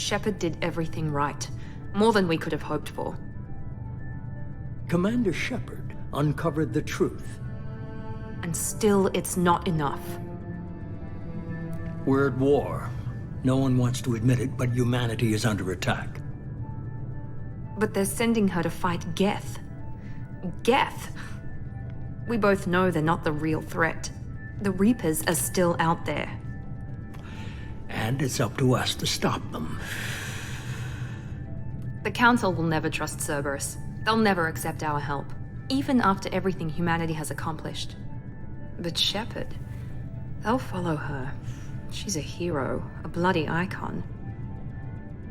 Shepard did everything right. More than we could have hoped for. Commander Shepard uncovered the truth. And still, it's not enough. We're at war. No one wants to admit it, but humanity is under attack. But they're sending her to fight Geth. Geth! We both know they're not the real threat. The Reapers are still out there. And it's up to us to stop them. The Council will never trust Cerberus. They'll never accept our help, even after everything humanity has accomplished. But Shepard, they'll follow her. She's a hero, a bloody icon.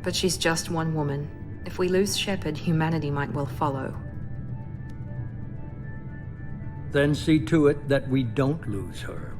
But she's just one woman. If we lose Shepard, humanity might well follow. Then see to it that we don't lose her.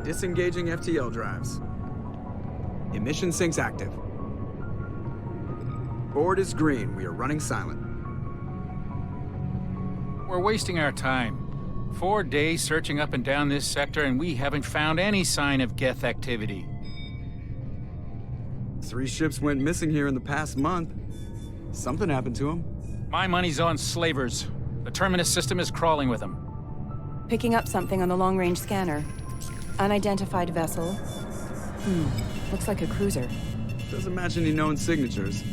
Disengaging FTL drives. Emission sinks active. Board is green. We are running silent. We're wasting our time. 4 days searching up and down this sector, and we haven't found any sign of Geth activity. 3 ships went missing here in the past month. Something happened to them. My money's on slavers. The Terminus system is crawling with them. Picking up something on the long-range scanner. Unidentified vessel. Looks like a cruiser. Doesn't match any known signatures.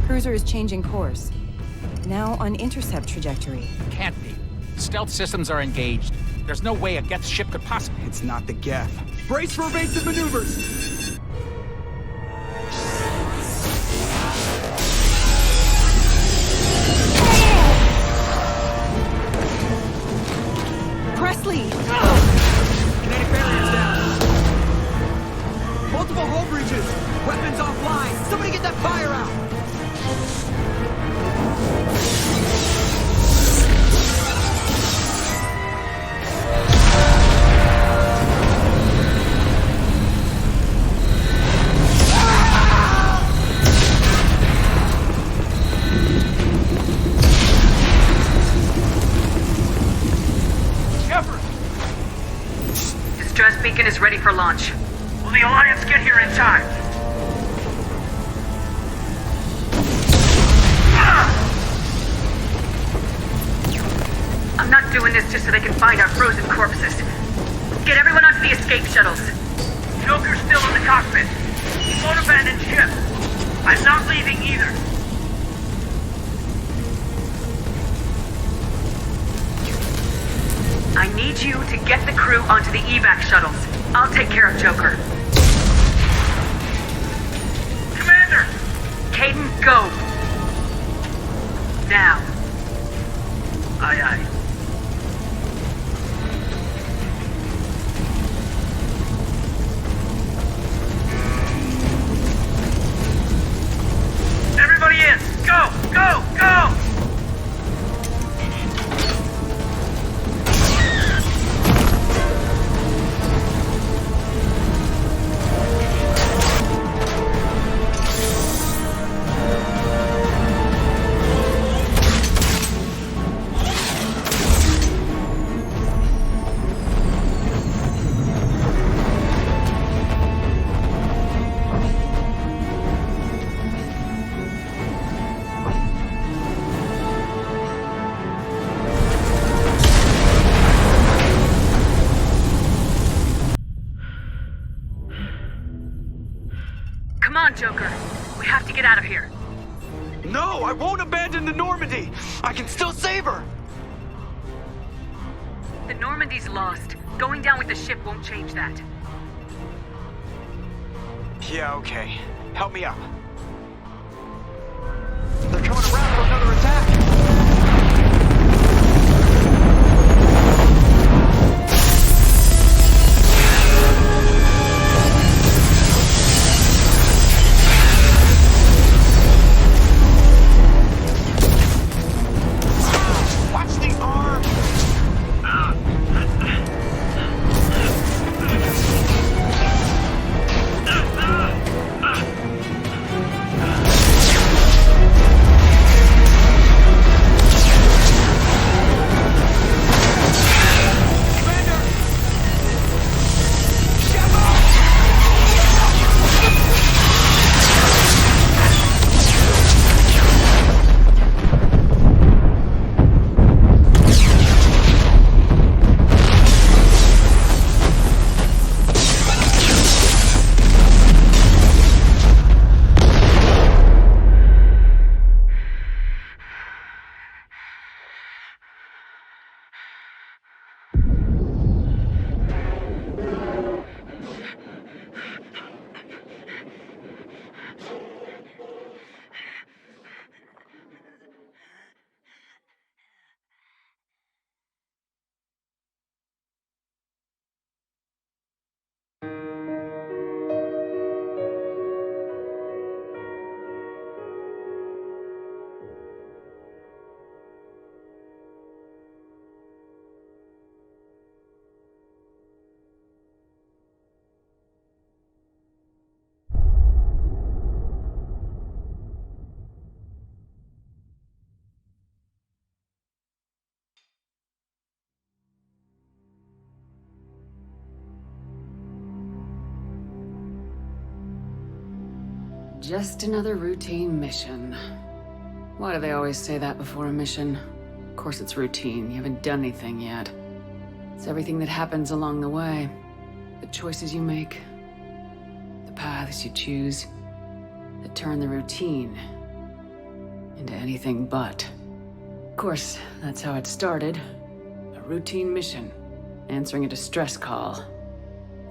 Cruiser is changing course. Now on intercept trajectory. Can't be. Stealth systems are engaged. There's no way a Geth ship could possibly... It's not the Geth. Brace for evasive maneuvers! Presley! Kinetic barriers down. Multiple hull breaches. Weapons offline. Somebody get that fire out. Distress beacon is ready for launch. Will the Alliance get here in time? I'm not doing this just so they can find our frozen corpses. Get everyone onto the escape shuttles. Joker's still in the cockpit. He won't abandon ship. I'm not leaving either. I need you to get the crew onto the evac shuttles. I'll take care of Joker. Commander! Caden, go! Now. Aye, aye. Everybody in! Go! Go! Go! Come on, Joker. We have to get out of here. No, I won't abandon the Normandy. I can still save her. The Normandy's lost. Going down with the ship won't change that. Yeah, okay. Help me up. They're coming around for another attack. Watch the arm! Just another routine mission. Why do they always say that before a mission? Of course it's routine. You haven't done anything yet. It's everything that happens along the way. The choices you make. The paths you choose. That turn the routine into anything but. Of course, that's how it started. A routine mission. Answering a distress call.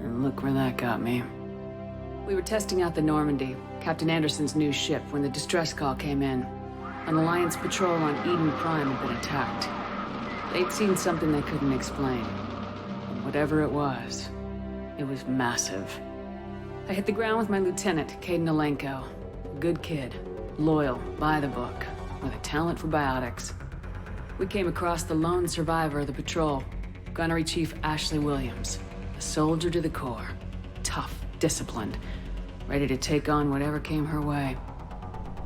And look where that got me. We were testing out the Normandy, Captain Anderson's new ship, when the distress call came in. An Alliance patrol on Eden Prime had been attacked. They'd seen something they couldn't explain. And whatever it was massive. I hit the ground with my lieutenant, Caden Alenko. A good kid, loyal, by the book, with a talent for biotics. We came across the lone survivor of the patrol, Gunnery Chief Ashley Williams. A soldier to the core. Tough, disciplined, ready to take on whatever came her way.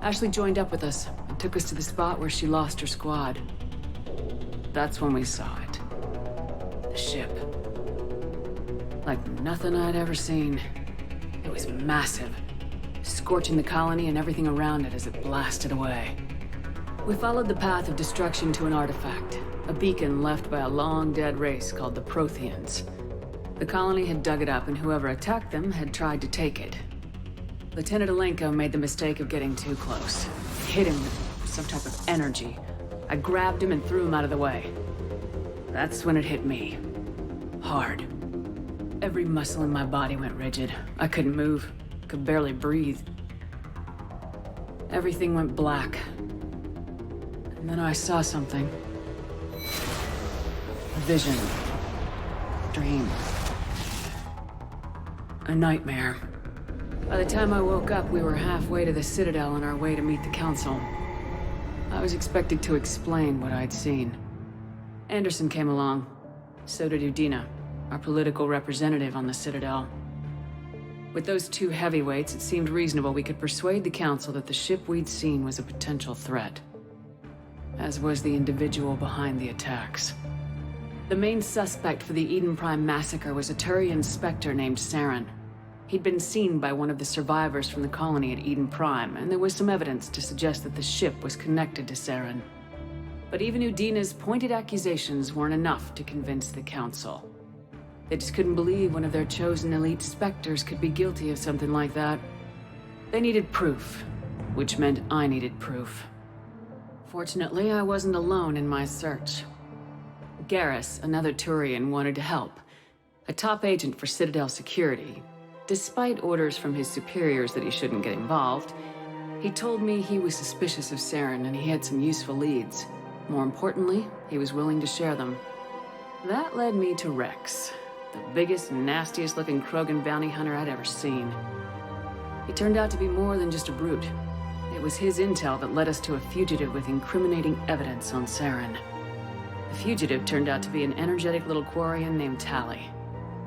Ashley joined up with us and took us to the spot where she lost her squad. That's when we saw it. The ship. Like nothing I'd ever seen. It was massive, scorching the colony and everything around it as it blasted away. We followed the path of destruction to an artifact, a beacon left by a long-dead race called the Protheans. The colony had dug it up, and whoever attacked them had tried to take it. Lieutenant Alenko made the mistake of getting too close. It hit him with some type of energy. I grabbed him and threw him out of the way. That's when it hit me. Hard. Every muscle in my body went rigid. I couldn't move, could barely breathe. Everything went black. And then I saw something. A vision. Dream. A nightmare. By the time I woke up, we were halfway to the Citadel on our way to meet the Council. I was expected to explain what I'd seen. Anderson came along. So did Udina, our political representative on the Citadel. With those two heavyweights, it seemed reasonable we could persuade the Council that the ship we'd seen was a potential threat. As was the individual behind the attacks. The main suspect for the Eden Prime massacre was a Turian Spectre named Saren. He'd been seen by one of the survivors from the colony at Eden Prime, and there was some evidence to suggest that the ship was connected to Saren. But even Udina's pointed accusations weren't enough to convince the Council. They just couldn't believe one of their chosen elite Spectres could be guilty of something like that. They needed proof, which meant I needed proof. Fortunately, I wasn't alone in my search. Garrus, another Turian, wanted to help. A top agent for Citadel security. Despite orders from his superiors that he shouldn't get involved, He told me he was suspicious of Saren and he had some useful leads. More importantly, he was willing to share them. That led me to Rex, the biggest, nastiest looking Krogan bounty hunter I'd ever seen. He turned out to be more than just a brute. It was his intel that led us to a fugitive with incriminating evidence on Saren. The fugitive turned out to be an energetic little Quarian named Tally.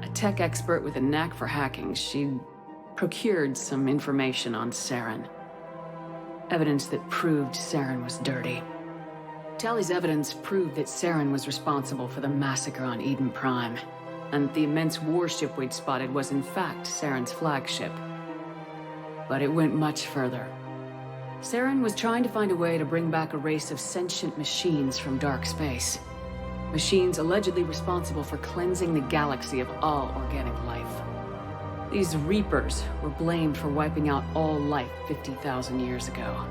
A tech expert with a knack for hacking, she'd procured some information on Saren. Evidence that proved Saren was dirty. Tally's evidence proved that Saren was responsible for the massacre on Eden Prime, and the immense warship we'd spotted was in fact Saren's flagship. But it went much further. Saren was trying to find a way to bring back a race of sentient machines from dark space. Machines allegedly responsible for cleansing the galaxy of all organic life. These Reapers were blamed for wiping out all life 50,000 years ago,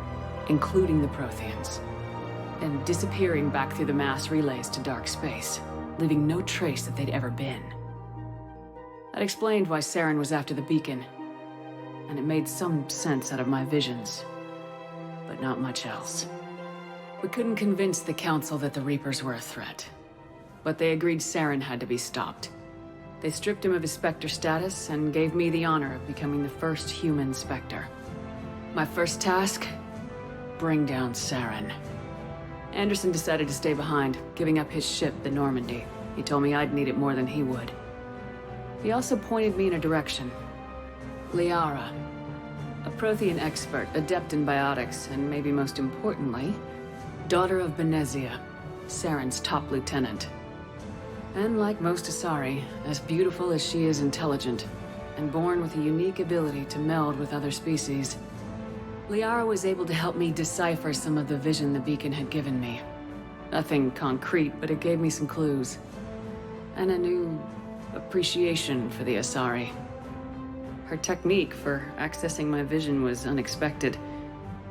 including the Protheans, and disappearing back through the mass relays to dark space, leaving no trace that they'd ever been. That explained why Saren was after the beacon, and it made some sense out of my visions, but not much else. We couldn't convince the Council that the Reapers were a threat, but they agreed Saren had to be stopped. They stripped him of his Spectre status and gave me the honor of becoming the first human Spectre. My first task? Bring down Saren. Anderson decided to stay behind, giving up his ship, the Normandy. He told me I'd need it more than he would. He also pointed me in a direction. Liara. A Prothean expert, adept in biotics, and maybe most importantly, daughter of Benezia, Saren's top lieutenant. And like most Asari, as beautiful as she is intelligent, and born with a unique ability to meld with other species, Liara was able to help me decipher some of the vision the beacon had given me. Nothing concrete, but it gave me some clues. And a new appreciation for the Asari. Her technique for accessing my vision was unexpected,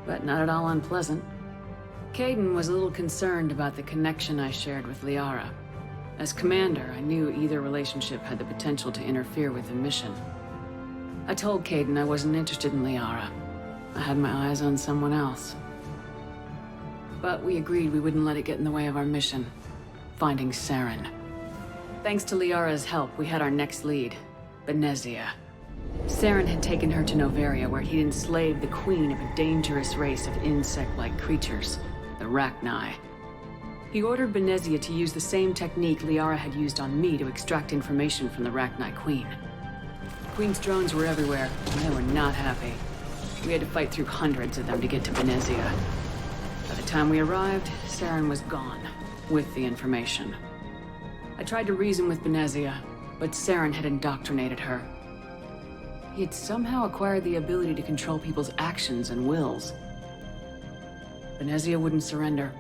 but not at all unpleasant. Kaidan was a little concerned about the connection I shared with Liara. As commander, I knew either relationship had the potential to interfere with the mission. I told Kaidan I wasn't interested in Liara. I had my eyes on someone else. But we agreed we wouldn't let it get in the way of our mission, finding Saren. Thanks to Liara's help, we had our next lead, Benezia. Saren had taken her to Noveria, where he'd enslaved the queen of a dangerous race of insect-like creatures, the Rachni. He ordered Benezia to use the same technique Liara had used on me to extract information from the Rachni Queen. The Queen's drones were everywhere, and they were not happy. We had to fight through hundreds of them to get to Benezia. By the time we arrived, Saren was gone, with the information. I tried to reason with Benezia, but Saren had indoctrinated her. He had somehow acquired the ability to control people's actions and wills. Benezia wouldn't surrender,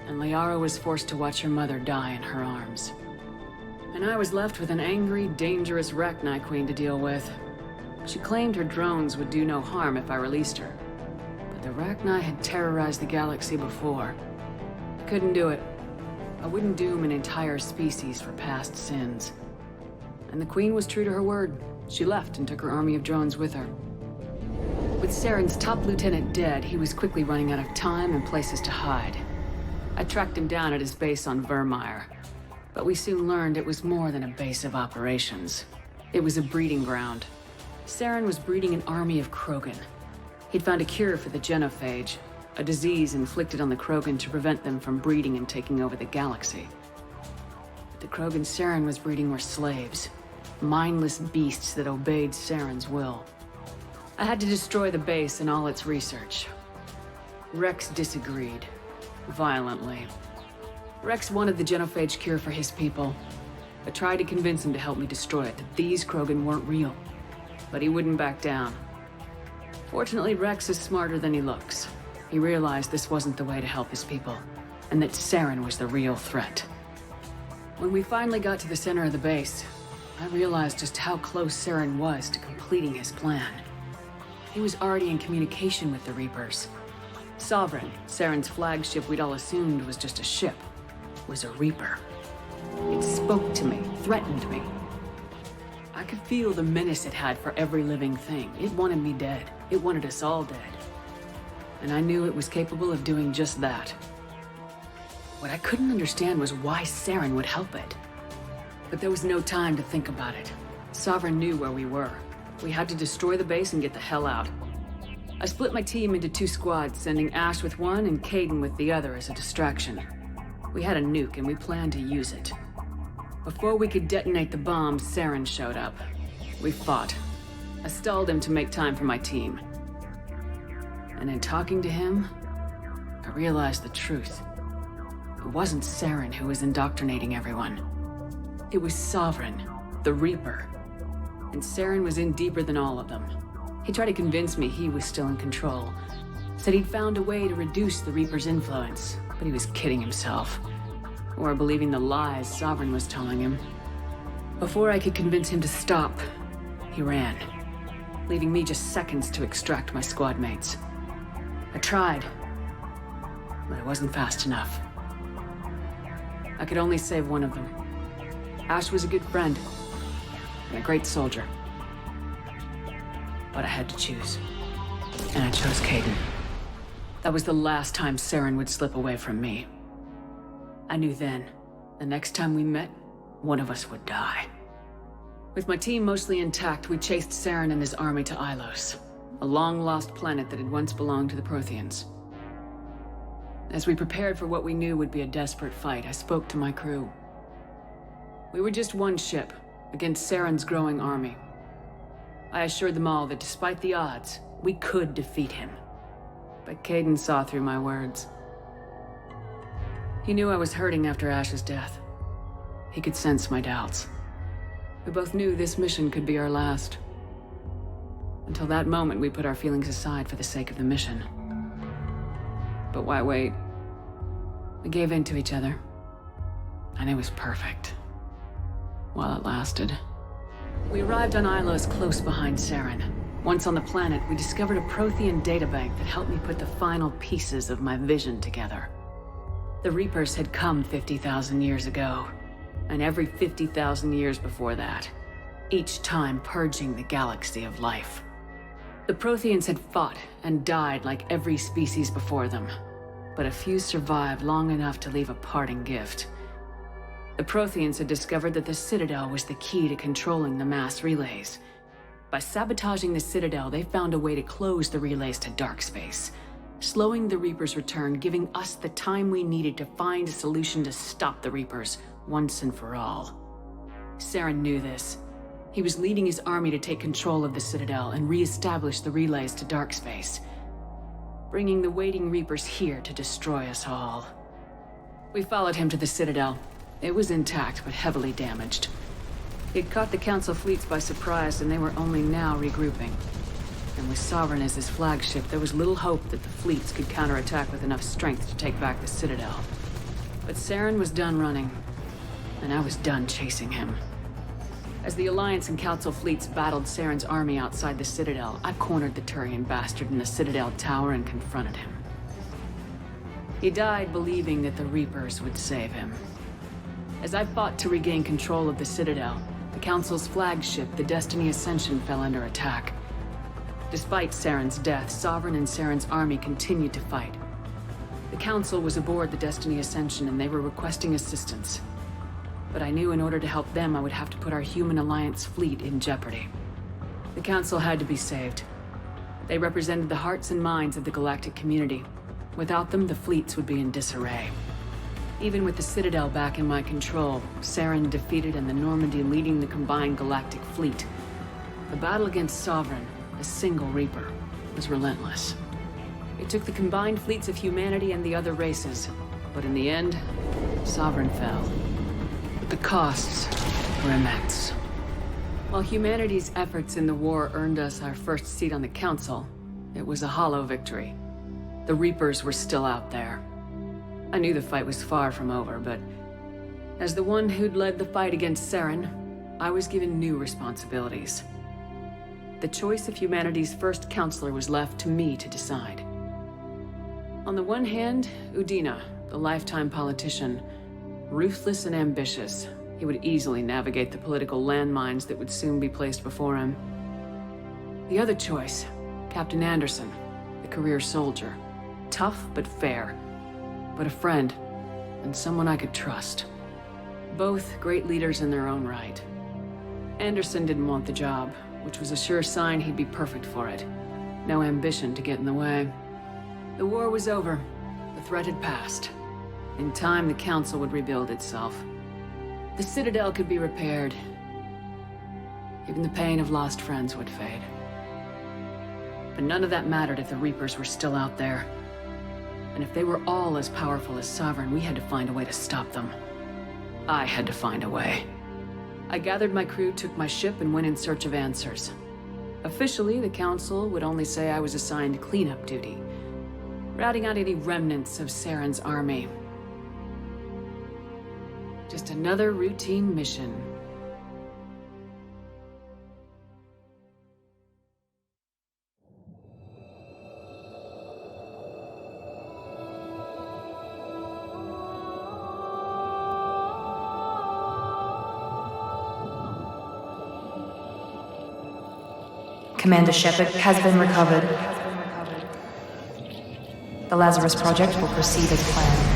and Liara was forced to watch her mother die in her arms. And I was left with an angry, dangerous Rachni Queen to deal with. She claimed her drones would do no harm if I released her. But the Rachni had terrorized the galaxy before. I couldn't do it. I wouldn't doom an entire species for past sins. And the Queen was true to her word. She left and took her army of drones with her. With Saren's top lieutenant dead, he was quickly running out of time and places to hide. I tracked him down at his base on Vermeer, but we soon learned it was more than a base of operations. It was a breeding ground. Saren was breeding an army of Krogan. He'd found a cure for the genophage, a disease inflicted on the Krogan to prevent them from breeding and taking over the galaxy. But the Krogan Saren was breeding were slaves, mindless beasts that obeyed Saren's will. I had to destroy the base and all its research. Rex disagreed. Violently. Rex wanted the genophage cure for his people. I tried to convince him to help me destroy it, that these Krogan weren't real. But he wouldn't back down. Fortunately, Rex is smarter than he looks. He realized this wasn't the way to help his people, and that Saren was the real threat. When we finally got to the center of the base, I realized just how close Saren was to completing his plan. He was already in communication with the Reapers. Sovereign, Saren's flagship we'd all assumed was just a ship, was a Reaper. It spoke to me, threatened me. I could feel the menace it had for every living thing. It wanted me dead. It wanted us all dead. and I knew it was capable of doing just that. What I couldn't understand was why Saren would help it. But there was no time to think about it. Sovereign knew where we were. We had to destroy the base and get the hell out. I split my team into 2 squads, sending Ash with one and Caden with the other as a distraction. We had a nuke and we planned to use it. Before we could detonate the bomb, Saren showed up. We fought. I stalled him to make time for my team. And in talking to him, I realized the truth. It wasn't Saren who was indoctrinating everyone. It was Sovereign, the Reaper. And Saren was in deeper than all of them. He tried to convince me he was still in control. Said he'd found a way to reduce the Reaper's influence, but he was kidding himself. Or believing the lies Sovereign was telling him. Before I could convince him to stop, he ran, leaving me just seconds to extract my squad mates. I tried, but it wasn't fast enough. I could only save one of them. Ash was a good friend, and a great soldier. But I had to choose, and I chose Caden. That was the last time Saren would slip away from me. I knew then, the next time we met, one of us would die. With my team mostly intact, we chased Saren and his army to Ilos, a long-lost planet that had once belonged to the Protheans. As we prepared for what we knew would be a desperate fight, I spoke to my crew. We were just one ship, against Saren's growing army. I assured them all that despite the odds, we could defeat him. But Caden saw through my words. He knew I was hurting after Ash's death. He could sense my doubts. We both knew this mission could be our last. Until that moment, we put our feelings aside for the sake of the mission. But why wait? We gave in to each other. And it was perfect. While it lasted. We arrived on Ilos close behind Saren. Once on the planet, we discovered a Prothean databank that helped me put the final pieces of my vision together. The Reapers had come 50,000 years ago, and every 50,000 years before that, each time purging the galaxy of life. The Protheans had fought and died like every species before them, but a few survived long enough to leave a parting gift. The Protheans had discovered that the Citadel was the key to controlling the mass relays. By sabotaging the Citadel, they found a way to close the relays to dark space, slowing the Reapers' return, giving us the time we needed to find a solution to stop the Reapers once and for all. Saren knew this. He was leading his army to take control of the Citadel and re-establish the relays to dark space, bringing the waiting Reapers here to destroy us all. We followed him to the Citadel. It was intact, but heavily damaged. It caught the Council fleets by surprise, and they were only now regrouping. And with Sovereign as his flagship, there was little hope that the fleets could counterattack with enough strength to take back the Citadel. But Saren was done running, and I was done chasing him. As the Alliance and Council fleets battled Saren's army outside the Citadel, I cornered the Turian bastard in the Citadel tower and confronted him. He died believing that the Reapers would save him. As I fought to regain control of the Citadel, the Council's flagship, the Destiny Ascension, fell under attack. Despite Saren's death, Sovereign and Saren's army continued to fight. The Council was aboard the Destiny Ascension and they were requesting assistance. But I knew in order to help them, I would have to put our human Alliance fleet in jeopardy. The Council had to be saved. They represented the hearts and minds of the galactic community. Without them, the fleets would be in disarray. Even with the Citadel back in my control, Saren defeated and the Normandy leading the combined galactic fleet, the battle against Sovereign, a single Reaper, was relentless. It took the combined fleets of humanity and the other races, but in the end, Sovereign fell. But the costs were immense. While humanity's efforts in the war earned us our first seat on the Council, it was a hollow victory. The Reapers were still out there. I knew the fight was far from over, but as the one who'd led the fight against Saren, I was given new responsibilities. The choice of humanity's first counselor was left to me to decide. On the one hand, Udina, the lifetime politician, ruthless and ambitious. He would easily navigate the political landmines that would soon be placed before him. The other choice, Captain Anderson, the career soldier, Tough but fair. But a friend, and someone I could trust. Both great leaders in their own right. Anderson didn't want the job, which was a sure sign he'd be perfect for it. No ambition to get in the way. The war was over. The threat had passed. In time, the Council would rebuild itself. The Citadel could be repaired. Even the pain of lost friends would fade. But none of that mattered if the Reapers were still out there. And if they were all as powerful as Sovereign, we had to find a way to stop them. I had to find a way. I gathered my crew, took my ship, and went in search of answers. Officially, the Council would only say I was assigned cleanup duty, routing out any remnants of Saren's army. Just another routine mission. Commander Shepard has been recovered. The Lazarus Project will proceed as planned.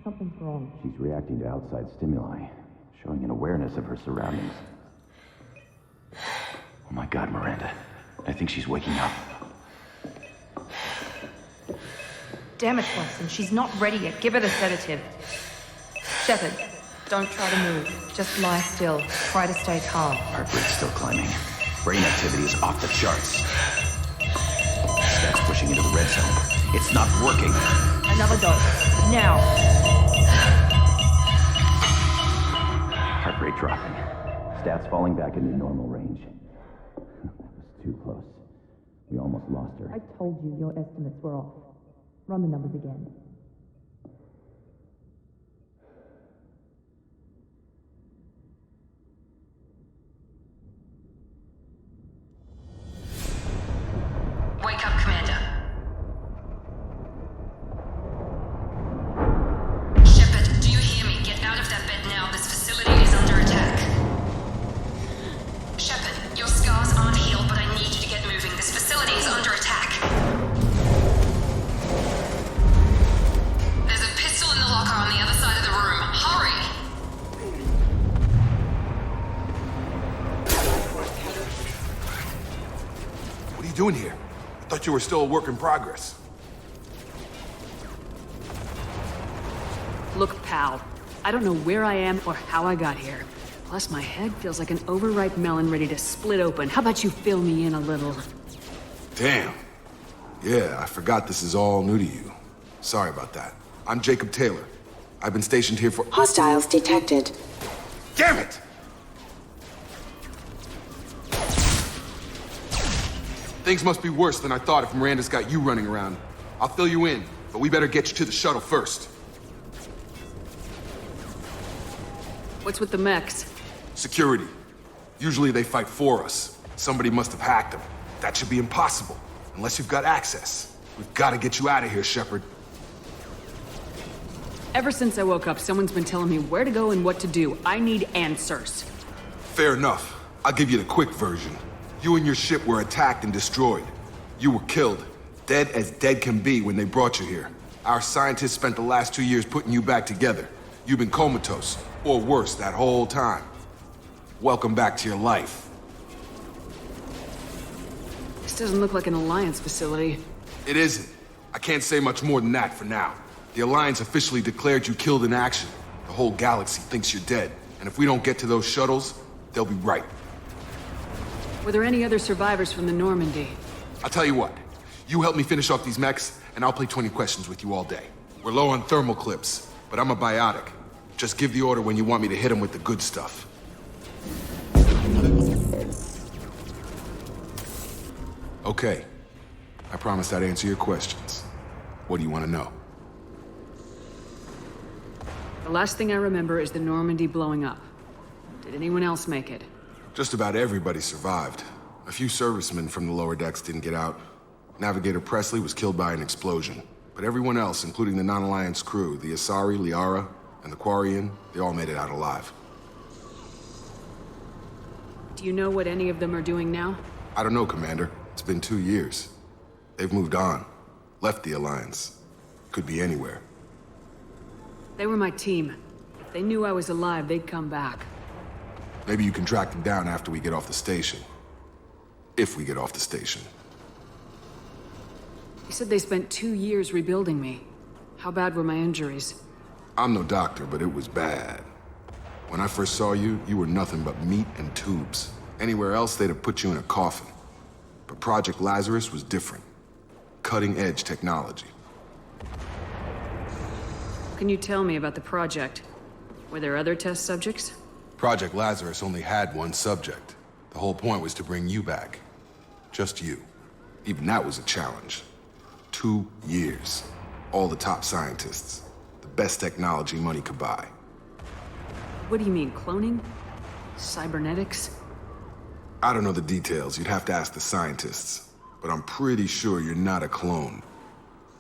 Something's wrong. She's reacting to outside stimuli, showing an awareness of her surroundings. Oh my God, Miranda. I think she's waking up. Damn it, Watson, she's not ready yet. Give her the sedative. Shepard, don't try to move. Just lie still. Try to stay calm. Heart rate's still climbing. Brain activity is off the charts. That's pushing into the red zone. It's not working. Another dose. Now. Heart rate dropping. Stats falling back into normal range. That was too close. We almost lost her. I told you your estimates were off. Run the numbers again. Wake up, Commander. Shepard, do you hear me? Get out of that bed now. This facility is under attack. Shepard, your scars aren't healed, but I need you to get moving. This facility is under attack. There's a pistol in the locker on the other side of the room. Hurry! What are you doing here? I thought you were still a work in progress. Look, pal. I don't know where I am or how I got here. Plus, my head feels like an overripe melon ready to split open. How about you fill me in a little? Damn. Yeah, I forgot this is all new to you. Sorry about that. I'm Jacob Taylor. I've been stationed here for— Hostiles detected. Damn it! Things must be worse than I thought if Miranda's got you running around. I'll fill you in, but we better get you to the shuttle first. What's with the mechs? Security. Usually they fight for us. Somebody must have hacked them. That should be impossible, unless you've got access. We've got to get you out of here, Shepard. Ever since I woke up, someone's been telling me where to go and what to do. I need answers. Fair enough. I'll give you the quick version. You and your ship were attacked and destroyed. You were killed. Dead as dead can be when they brought you here. Our scientists spent the last 2 years putting you back together. You've been comatose, or worse, that whole time. Welcome back to your life. This doesn't look like an Alliance facility. It isn't. I can't say much more than that for now. The Alliance officially declared you killed in action. The whole galaxy thinks you're dead. And if we don't get to those shuttles, they'll be right. Were there any other survivors from the Normandy? I'll tell you what. You help me finish off these mechs, and I'll play 20 questions with you all day. We're low on thermal clips, but I'm a biotic. Just give the order when you want me to hit them with the good stuff. Okay. I promised I'd answer your questions. What do you want to know? The last thing I remember is the Normandy blowing up. Did anyone else make it? Just about everybody survived. A few servicemen from the lower decks didn't get out. Navigator Presley was killed by an explosion. But everyone else, including the non-Alliance crew, the Asari, Liara, and the Quarian, they all made it out alive. Do you know what any of them are doing now? I don't know, Commander. It's been 2 years. They've moved on. Left the Alliance. Could be anywhere. They were my team. If they knew I was alive, they'd come back. Maybe you can track them down after we get off the station. If we get off the station. You said they spent 2 years rebuilding me. How bad were my injuries? I'm no doctor, but it was bad. When I first saw you, you were nothing but meat and tubes. Anywhere else, they'd have put you in a coffin. But Project Lazarus was different. Cutting-edge technology. Can you tell me about the project? Were there other test subjects? Project Lazarus only had one subject. The whole point was to bring you back. Just you. Even that was a challenge. 2 years. All the top scientists. The best technology money could buy. What do you mean, cloning? Cybernetics? I don't know the details. You'd have to ask the scientists. But I'm pretty sure you're not a clone.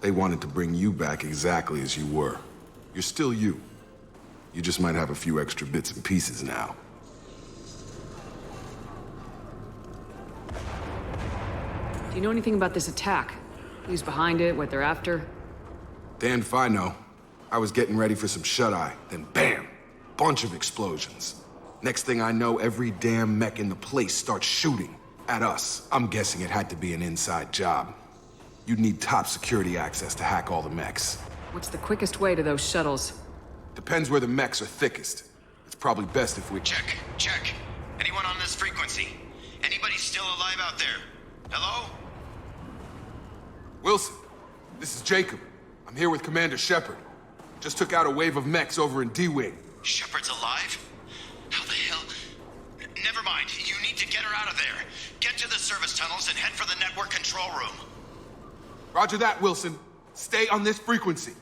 They wanted to bring you back exactly as you were. You're still you. You just might have a few extra bits and pieces now. Do you know anything about this attack? Who's behind it, what they're after? Damned if I know. I was getting ready for some shut-eye, then bam! Bunch of explosions. Next thing I know, every damn mech in the place starts shooting at us. I'm guessing it had to be an inside job. You'd need top security access to hack all the mechs. What's the quickest way to those shuttles? Depends where the mechs are thickest. It's probably best if we... Check. Anyone on this frequency? Anybody still alive out there? Hello? Wilson, this is Jacob. I'm here with Commander Shepard. Just took out a wave of mechs over in D-Wing. Shepard's alive? How the hell? Never mind. You need to get her out of there. Get to the service tunnels and head for the network control room. Roger that, Wilson. Stay on this frequency.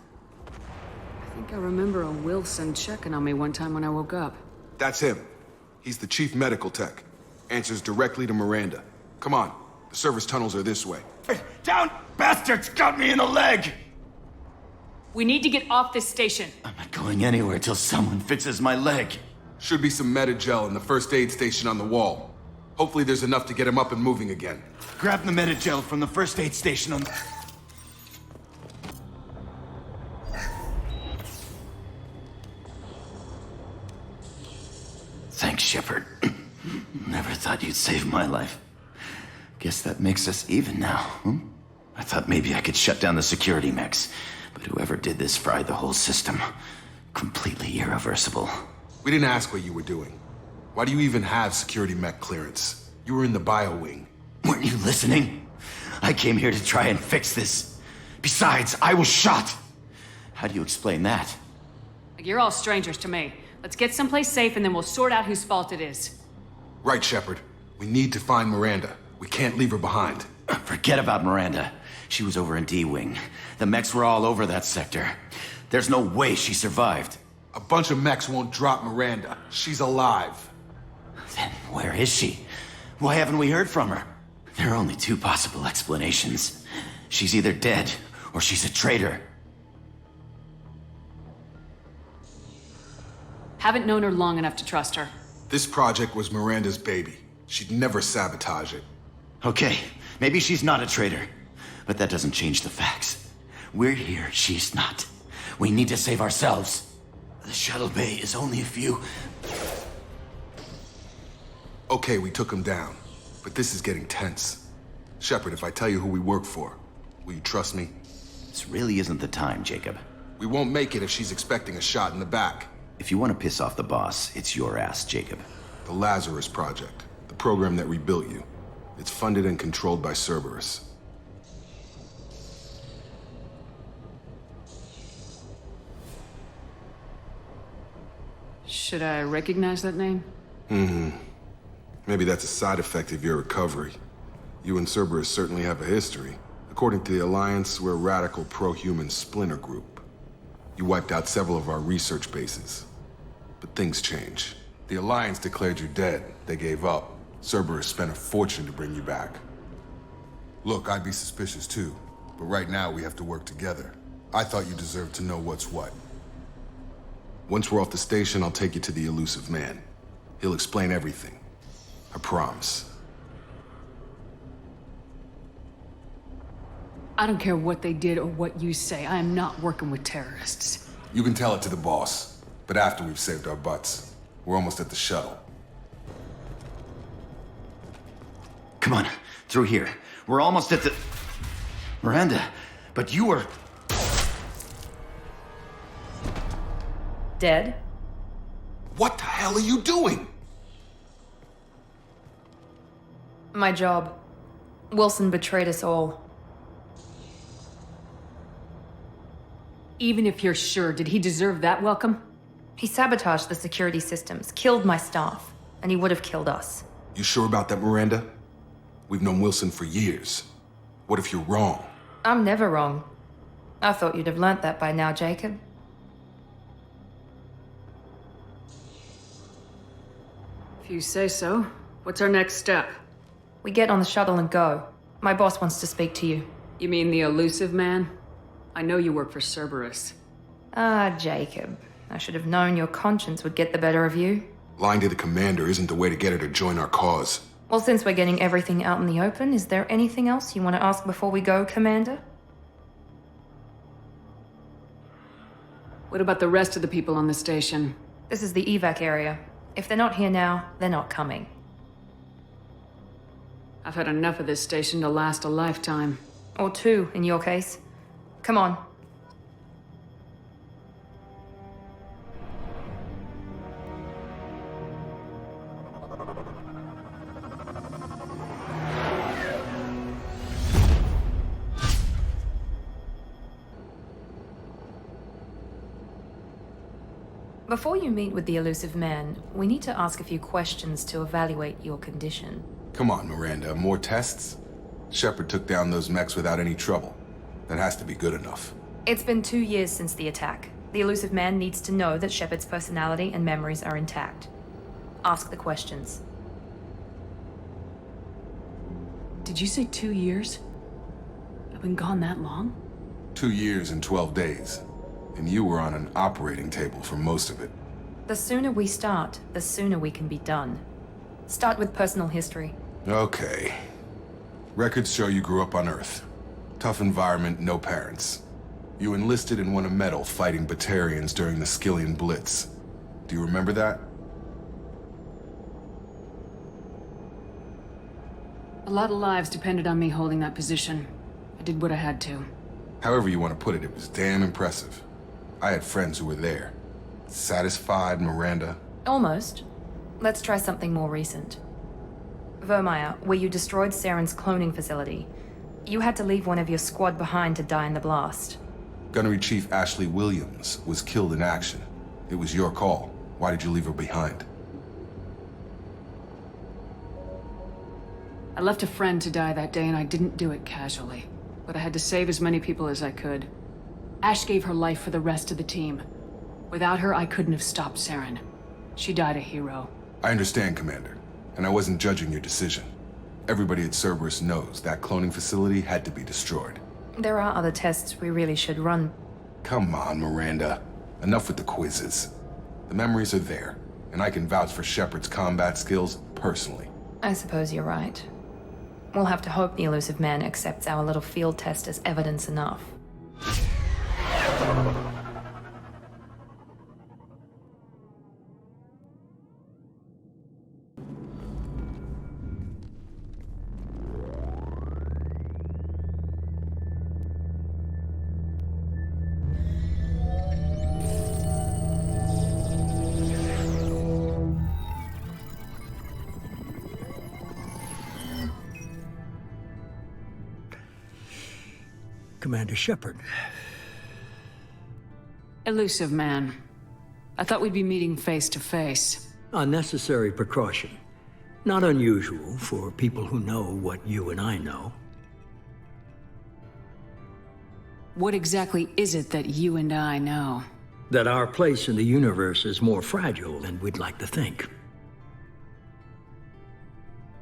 I think I remember a Wilson checking on me one time when I woke up. That's him. He's the chief medical tech. Answers directly to Miranda. Come on. The service tunnels are this way. Down! Bastards got me in the leg! We need to get off this station. I'm not going anywhere till someone fixes my leg. Should be some medi-gel in the first aid station on the wall. Hopefully there's enough to get him up and moving again. Grab the medi-gel from the first aid station on... Thanks, Shepard. Never thought you'd save my life. Guess that makes us even now, hmm? I thought maybe I could shut down the security mechs, but whoever did this fried the whole system. Completely irreversible. We didn't ask what you were doing. Why do you even have security mech clearance? You were in the bio wing. Weren't you listening? I came here to try and fix this. Besides, I was shot. How do you explain that? You're all strangers to me. Let's get someplace safe and then we'll sort out whose fault it is. Right, Shepard. We need to find Miranda. We can't leave her behind. Forget about Miranda. She was over in D-Wing. The mechs were all over that sector. There's no way she survived. A bunch of mechs won't drop Miranda. She's alive. Then where is she? Why haven't we heard from her? There are only two possible explanations. She's either dead, or she's a traitor. Haven't known her long enough to trust her. This project was Miranda's baby. She'd never sabotage it. Okay, maybe she's not a traitor. But that doesn't change the facts. We're here, she's not. We need to save ourselves. The shuttle bay is only a few... Okay, we took him down. But this is getting tense. Shepard, if I tell you who we work for, will you trust me? This really isn't the time, Jacob. We won't make it if she's expecting a shot in the back. If you want to piss off the boss, it's your ass, Jacob. The Lazarus Project. The program that rebuilt you. It's funded and controlled by Cerberus. Should I recognize that name? Maybe that's a side effect of your recovery. You and Cerberus certainly have a history. According to the Alliance, we're a radical pro-human splinter group. You wiped out several of our research bases. But things change. The Alliance declared you dead. They gave up. Cerberus spent a fortune to bring you back. Look, I'd be suspicious too, but right now we have to work together. I thought you deserved to know what's what. Once we're off the station, I'll take you to the elusive man. He'll explain everything. I promise. I don't care what they did or what you say. I am not working with terrorists. You can tell it to the boss, but after we've saved our butts. We're almost at the shuttle. Come on, through here. We're almost at the... Miranda, but you were... Dead? What the hell are you doing? My job. Wilson betrayed us all. Even if you're sure, did he deserve that welcome? He sabotaged the security systems, killed my staff, and he would have killed us. You sure about that, Miranda? We've known Wilson for years. What if you're wrong? I'm never wrong. I thought you'd have learnt that by now, Jacob. If you say so. What's our next step? We get on the shuttle and go. My boss wants to speak to you. You mean the elusive man? I know you work for Cerberus. Ah, Jacob. I should have known your conscience would get the better of you. Lying to the commander isn't the way to get her to join our cause. Well, since we're getting everything out in the open, is there anything else you want to ask before we go, Commander? What about the rest of the people on the station? This is the evac area. If they're not here now, they're not coming. I've had enough of this station to last a lifetime. Or two, in your case. Come on. Before you meet with the elusive man, we need to ask a few questions to evaluate your condition. Come on, Miranda, more tests? Shepard took down those mechs without any trouble. That has to be good enough. It's been 2 years since the attack. The elusive man needs to know that Shepard's personality and memories are intact. Ask the questions. Did you say 2 years? I've been gone that long? 2 years and 12 days. And you were on an operating table for most of it. The sooner we start, the sooner we can be done. Start with personal history. Okay. Records show you grew up on Earth. Tough environment, no parents. You enlisted and won a medal fighting Batarians during the Skillian Blitz. Do you remember that? A lot of lives depended on me holding that position. I did what I had to. However you want to put it, it was damn impressive. I had friends who were there. Satisfied, Miranda? Almost. Let's try something more recent. Vermeer, where you destroyed Saren's cloning facility. You had to leave one of your squad behind to die in the blast. Gunnery Chief Ashley Williams was killed in action. It was your call. Why did you leave her behind? I left a friend to die that day and I didn't do it casually. But I had to save as many people as I could. Ash gave her life for the rest of the team. Without her, I couldn't have stopped Saren. She died a hero. I understand, Commander. And I wasn't judging your decision. Everybody at Cerberus knows that cloning facility had to be destroyed. There are other tests we really should run. Come on, Miranda. Enough with the quizzes. The memories are there, and I can vouch for Shepard's combat skills personally. I suppose you're right. We'll have to hope the elusive man accepts our little field test as evidence enough. Commander Shepard. Elusive man. I thought we'd be meeting face to face. A necessary precaution. Not unusual for people who know what you and I know. What exactly is it that you and I know? That our place in the universe is more fragile than we'd like to think.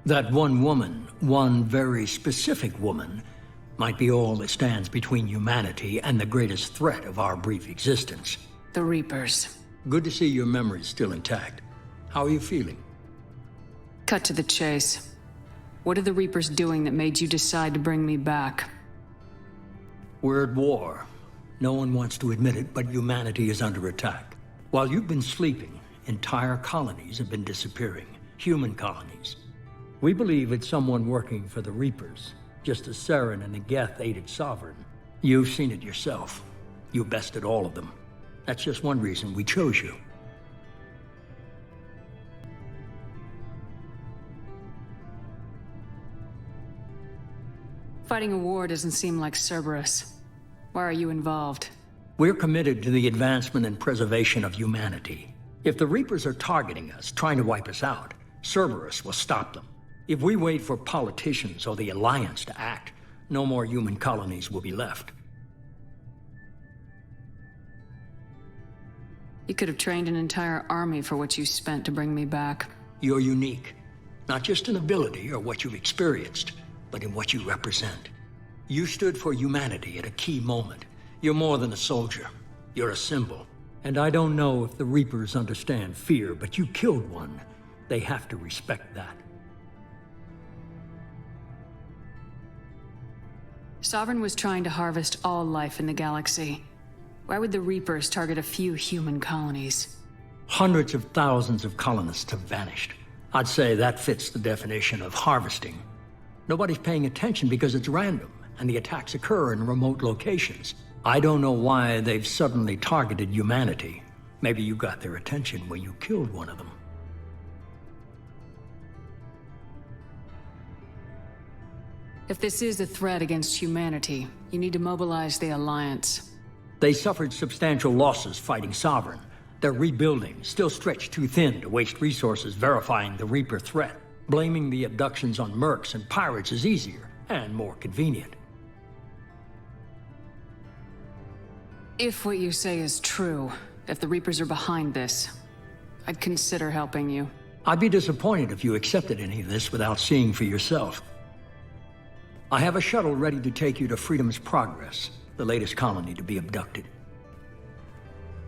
That one woman, one very specific woman, might be all that stands between humanity and the greatest threat of our brief existence. The Reapers. Good to see your memory's still intact. How are you feeling? Cut to the chase. What are the Reapers doing that made you decide to bring me back? We're at war. No one wants to admit it, but humanity is under attack. While you've been sleeping, entire colonies have been disappearing. Human colonies. We believe it's someone working for the Reapers, just as Saren and the Geth aided Sovereign. You've seen it yourself. You bested all of them. That's just one reason we chose you. Fighting a war doesn't seem like Cerberus. Why are you involved? We're committed to the advancement and preservation of humanity. If the Reapers are targeting us, trying to wipe us out, Cerberus will stop them. If we wait for politicians or the Alliance to act, no more human colonies will be left. You could have trained an entire army for what you spent to bring me back. You're unique. Not just in ability or what you've experienced, but in what you represent. You stood for humanity at a key moment. You're more than a soldier. You're a symbol. And I don't know if the Reapers understand fear, but you killed one. They have to respect that. Sovereign was trying to harvest all life in the galaxy. Why would the Reapers target a few human colonies? Hundreds of thousands of colonists have vanished. I'd say that fits the definition of harvesting. Nobody's paying attention because it's random, and the attacks occur in remote locations. I don't know why they've suddenly targeted humanity. Maybe you got their attention when you killed one of them. If this is a threat against humanity, you need to mobilize the Alliance. They suffered substantial losses fighting Sovereign. They're rebuilding, still stretched too thin to waste resources verifying the Reaper threat. Blaming the abductions on mercs and pirates is easier and more convenient. If what you say is true, if the Reapers are behind this, I'd consider helping you. I'd be disappointed if you accepted any of this without seeing for yourself. I have a shuttle ready to take you to Freedom's Progress, the latest colony to be abducted.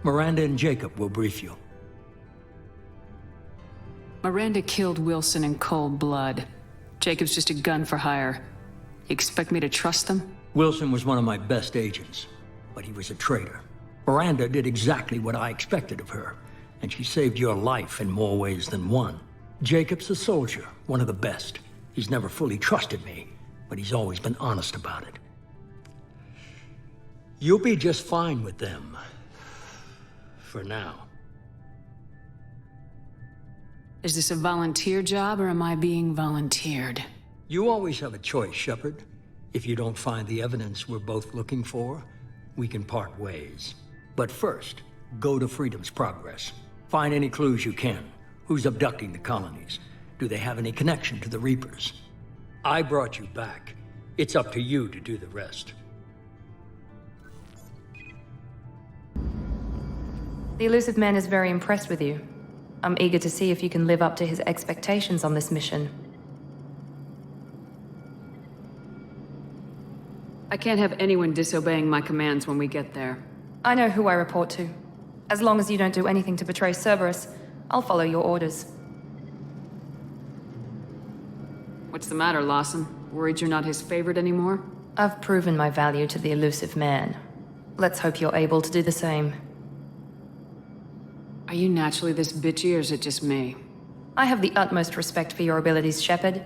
Miranda and Jacob will brief you. Miranda killed Wilson in cold blood. Jacob's just a gun for hire. You expect me to trust them? Wilson was one of my best agents, but he was a traitor. Miranda did exactly what I expected of her, and she saved your life in more ways than one. Jacob's a soldier, one of the best. He's never fully trusted me, but he's always been honest about it. You'll be just fine with them. For now. Is this a volunteer job, or am I being volunteered? You always have a choice, Shepard. If you don't find the evidence we're both looking for, we can part ways. But first, go to Freedom's Progress. Find any clues you can. Who's abducting the colonies? Do they have any connection to the Reapers? I brought you back. It's up to you to do the rest. The elusive man is very impressed with you. I'm eager to see if you can live up to his expectations on this mission. I can't have anyone disobeying my commands when we get there. I know who I report to. As long as you don't do anything to betray Cerberus, I'll follow your orders. What's the matter, Lawson? Worried you're not his favorite anymore? I've proven my value to the elusive man. Let's hope you're able to do the same. Are you naturally this bitchy, or is it just me? I have the utmost respect for your abilities, Shepard.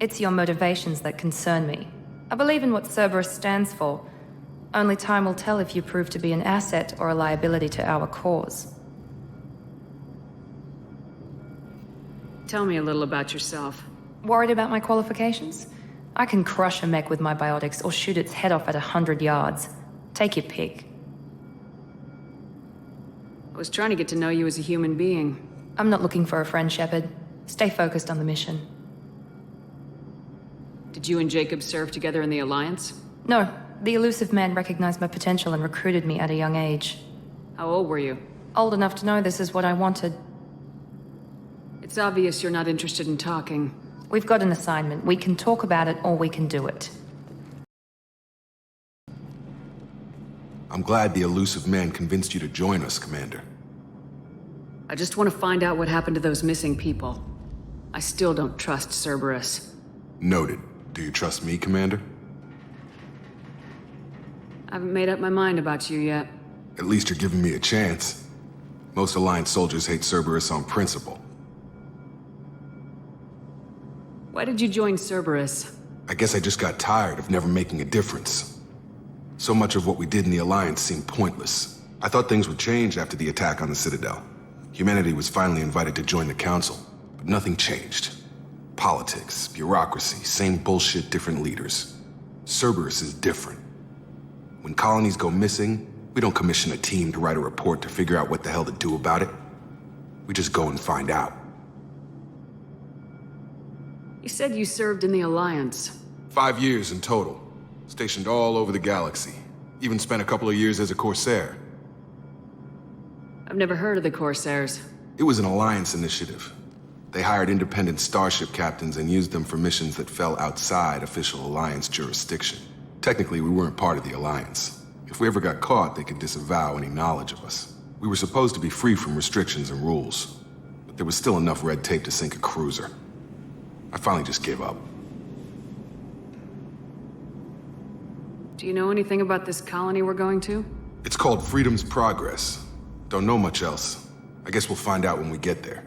It's your motivations that concern me. I believe in what Cerberus stands for. Only time will tell if you prove to be an asset or a liability to our cause. Tell me a little about yourself. Worried about my qualifications? I can crush a mech with my biotics or shoot its head off at 100 yards. Take your pick. I was trying to get to know you as a human being. I'm not looking for a friend, Shepard. Stay focused on the mission. Did you and Jacob serve together in the Alliance? No, the elusive man recognized my potential and recruited me at a young age. How old were you? Old enough to know this is what I wanted. It's obvious you're not interested in talking. We've got an assignment. We can talk about it or we can do it. I'm glad the elusive man convinced you to join us, Commander. I just want to find out what happened to those missing people. I still don't trust Cerberus. Noted. Do you trust me, Commander? I haven't made up my mind about you yet. At least you're giving me a chance. Most Alliance soldiers hate Cerberus on principle. Why did you join Cerberus? I guess I just got tired of never making a difference. So much of what we did in the Alliance seemed pointless. I thought things would change after the attack on the Citadel. Humanity was finally invited to join the Council, but nothing changed. Politics, bureaucracy, same bullshit, different leaders. Cerberus is different. When colonies go missing, we don't commission a team to write a report to figure out what the hell to do about it. We just go and find out. You said you served in the Alliance. 5 years in total. Stationed all over the galaxy. Even spent a couple of years as a Corsair. I've never heard of the Corsairs. It was an Alliance initiative. They hired independent starship captains and used them for missions that fell outside official Alliance jurisdiction. Technically, we weren't part of the Alliance. If we ever got caught, they could disavow any knowledge of us. We were supposed to be free from restrictions and rules, but there was still enough red tape to sink a cruiser. I finally just gave up. Do you know anything about this colony we're going to? It's called Freedom's Progress. Don't know much else. I guess we'll find out when we get there.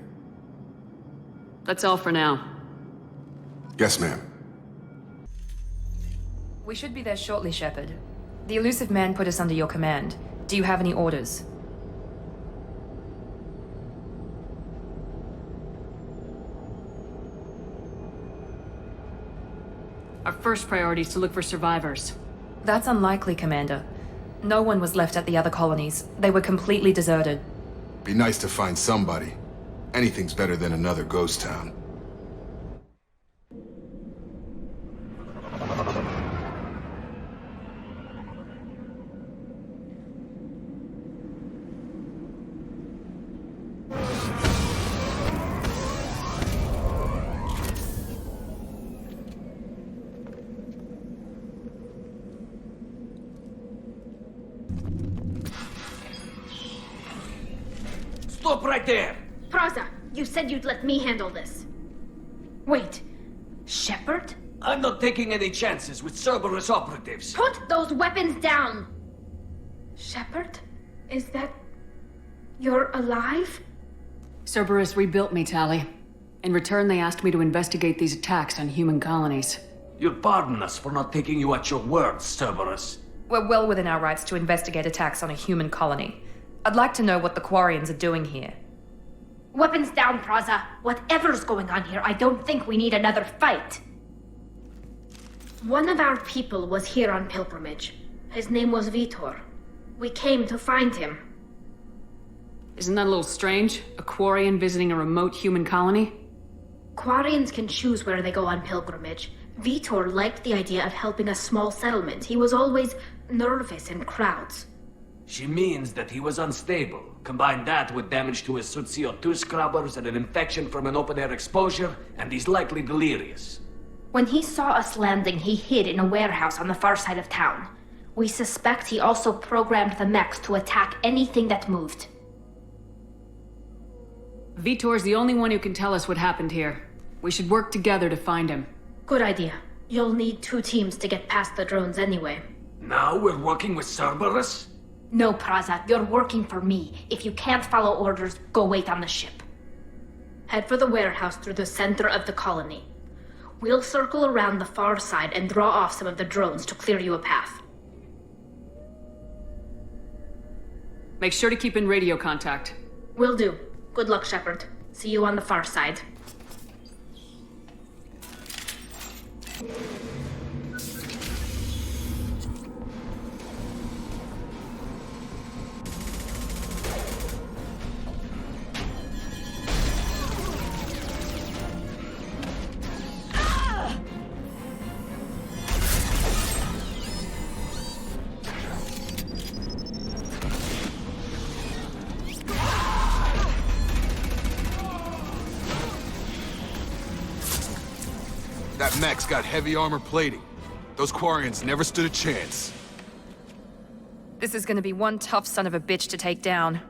That's all for now. Yes, ma'am. We should be there shortly, Shepard. The elusive man put us under your command. Do you have any orders? Our first priority is to look for survivors. That's unlikely, Commander. No one was left at the other colonies. They were completely deserted. Be nice to find somebody. Anything's better than another ghost town. Stop right there! Praza, you said you'd let me handle this. Wait, Shepard? I'm not taking any chances with Cerberus operatives. Put those weapons down! Shepard? Is that... you're alive? Cerberus rebuilt me, Tali. In return, they asked me to investigate these attacks on human colonies. You'll pardon us for not taking you at your word, Cerberus. We're well within our rights to investigate attacks on a human colony. I'd like to know what the Quarians are doing here. Weapons down, Praza. Whatever's going on here, I don't think we need another fight. One of our people was here on pilgrimage. His name was Vitor. We came to find him. Isn't that a little strange? A Quarian visiting a remote human colony? Quarians can choose where they go on pilgrimage. Vitor liked the idea of helping a small settlement. He was always nervous in crowds. She means that he was unstable. Combine that with damage to his CO2 scrubbers and an infection from an open-air exposure, and he's likely delirious. When he saw us landing, he hid in a warehouse on the far side of town. We suspect he also programmed the mechs to attack anything that moved. Vitor's the only one who can tell us what happened here. We should work together to find him. Good idea. You'll need 2 teams to get past the drones anyway. Now we're working with Cerberus? No, Praza, you're working for me. If you can't follow orders, go wait on the ship. Head for the warehouse through the center of the colony. We'll circle around the far side and draw off some of the drones to clear you a path. Make sure to keep in radio contact. Will do. Good luck, Shepard. See you on the far side. That mech's got heavy armor plating. Those Quarians never stood a chance. This is gonna be one tough son of a bitch to take down.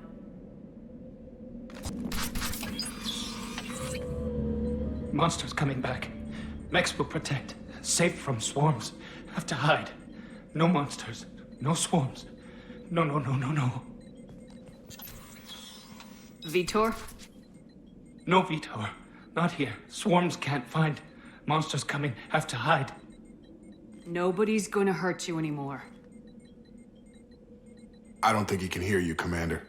Monsters coming back. Mechs will protect. Safe from swarms. Have to hide. No monsters. No swarms. No, no, no, no, no. Vitor? No, Vitor. Not here. Swarms can't find. Monsters coming. Have to hide. Nobody's gonna hurt you anymore. I don't think he can hear you, Commander.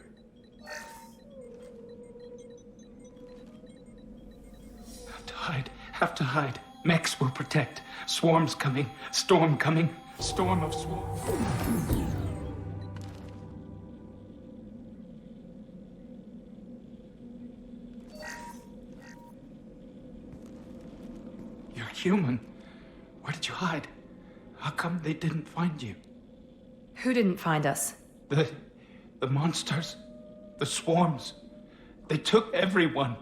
Have to hide. Have to hide. Mechs will protect. Swarms coming. Storm coming. Storm of swarms. You're human. Where did you hide? How come they didn't find you? Who didn't find us? The monsters. The swarms. They took everyone.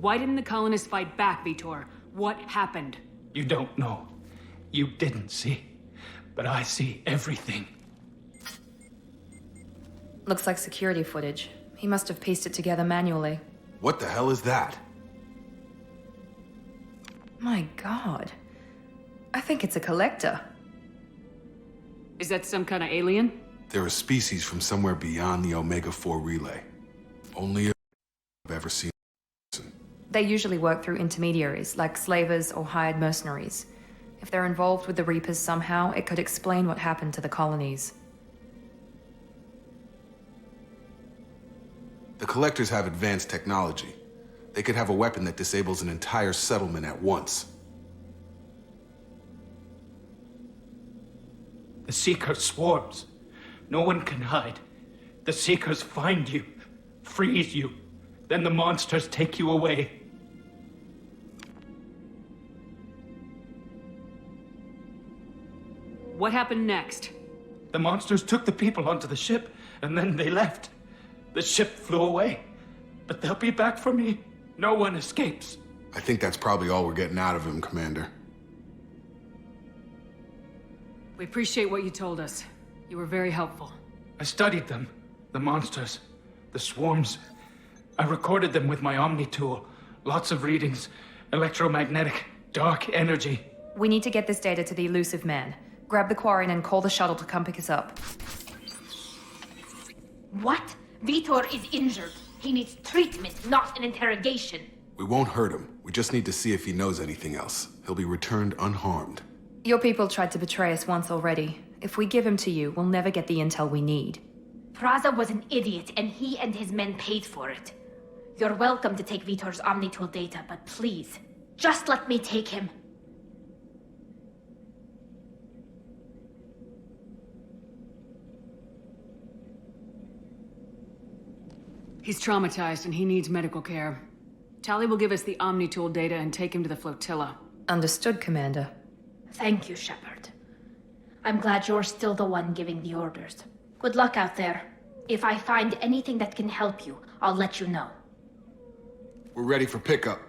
Why didn't the colonists fight back, Vitor? What happened? You don't know. You didn't see. But I see everything. Looks like security footage. He must have pieced it together manually. What the hell is that? My god. I think it's a collector. Is that some kind of alien? They're a species from somewhere beyond the Omega-4 relay. Only I've ever seen. They usually work through intermediaries, like slavers or hired mercenaries. If they're involved with the Reapers somehow, it could explain what happened to the colonies. The Collectors have advanced technology. They could have a weapon that disables an entire settlement at once. The Seekers swarms. No one can hide. The Seekers find you, freeze you. Then the monsters take you away. What happened next? The monsters took the people onto the ship, and then they left. The ship flew away. But they'll be back for me. No one escapes. I think that's probably all we're getting out of him, Commander. We appreciate what you told us. You were very helpful. I studied them. The monsters. The swarms. I recorded them with my Omni tool. Lots of readings. Electromagnetic. Dark energy. We need to get this data to the elusive man. Grab the Quarian and call the shuttle to come pick us up. What? Vitor is injured. He needs treatment, not an interrogation. We won't hurt him. We just need to see if he knows anything else. He'll be returned unharmed. Your people tried to betray us once already. If we give him to you, we'll never get the intel we need. Praza was an idiot, and he and his men paid for it. You're welcome to take Vitor's Omnitool data, but please, just let me take him. He's traumatized and he needs medical care. Tali will give us the Omnitool data and take him to the flotilla. Understood, Commander. Thank you, Shepard. I'm glad you're still the one giving the orders. Good luck out there. If I find anything that can help you, I'll let you know. We're ready for pickup.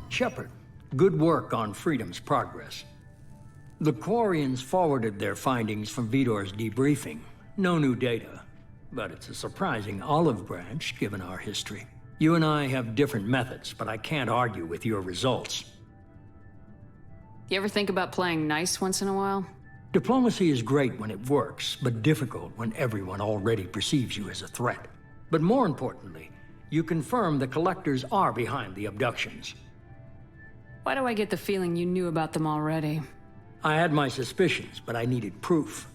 Shepard, good work on Freedom's progress. The Quarians forwarded their findings from Vitor's debriefing. No new data, but it's a surprising olive branch given our history. You and I have different methods, but I can't argue with your results. You ever think about playing nice once in a while? Diplomacy is great when it works, but difficult when everyone already perceives you as a threat. But more importantly, you confirm the Collectors are behind the abductions. Why do I get the feeling you knew about them already? I had my suspicions, but I needed proof.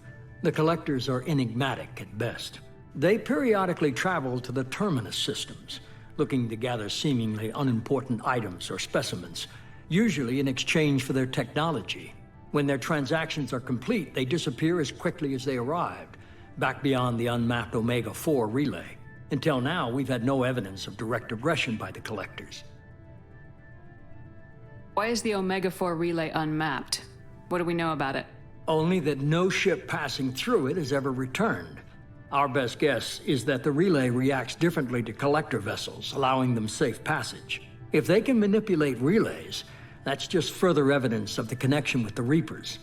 The Collectors are enigmatic at best. They periodically travel to the Terminus systems, looking to gather seemingly unimportant items or specimens, usually in exchange for their technology. When their transactions are complete, they disappear as quickly as they arrived, back beyond the unmapped Omega-4 relay. Until now, we've had no evidence of direct aggression by the Collectors. Why is the Omega-4 relay unmapped? What do we know about it? Only that no ship passing through it has ever returned. Our best guess is that the relay reacts differently to collector vessels, allowing them safe passage. If they can manipulate relays, that's just further evidence of the connection with the Reapers.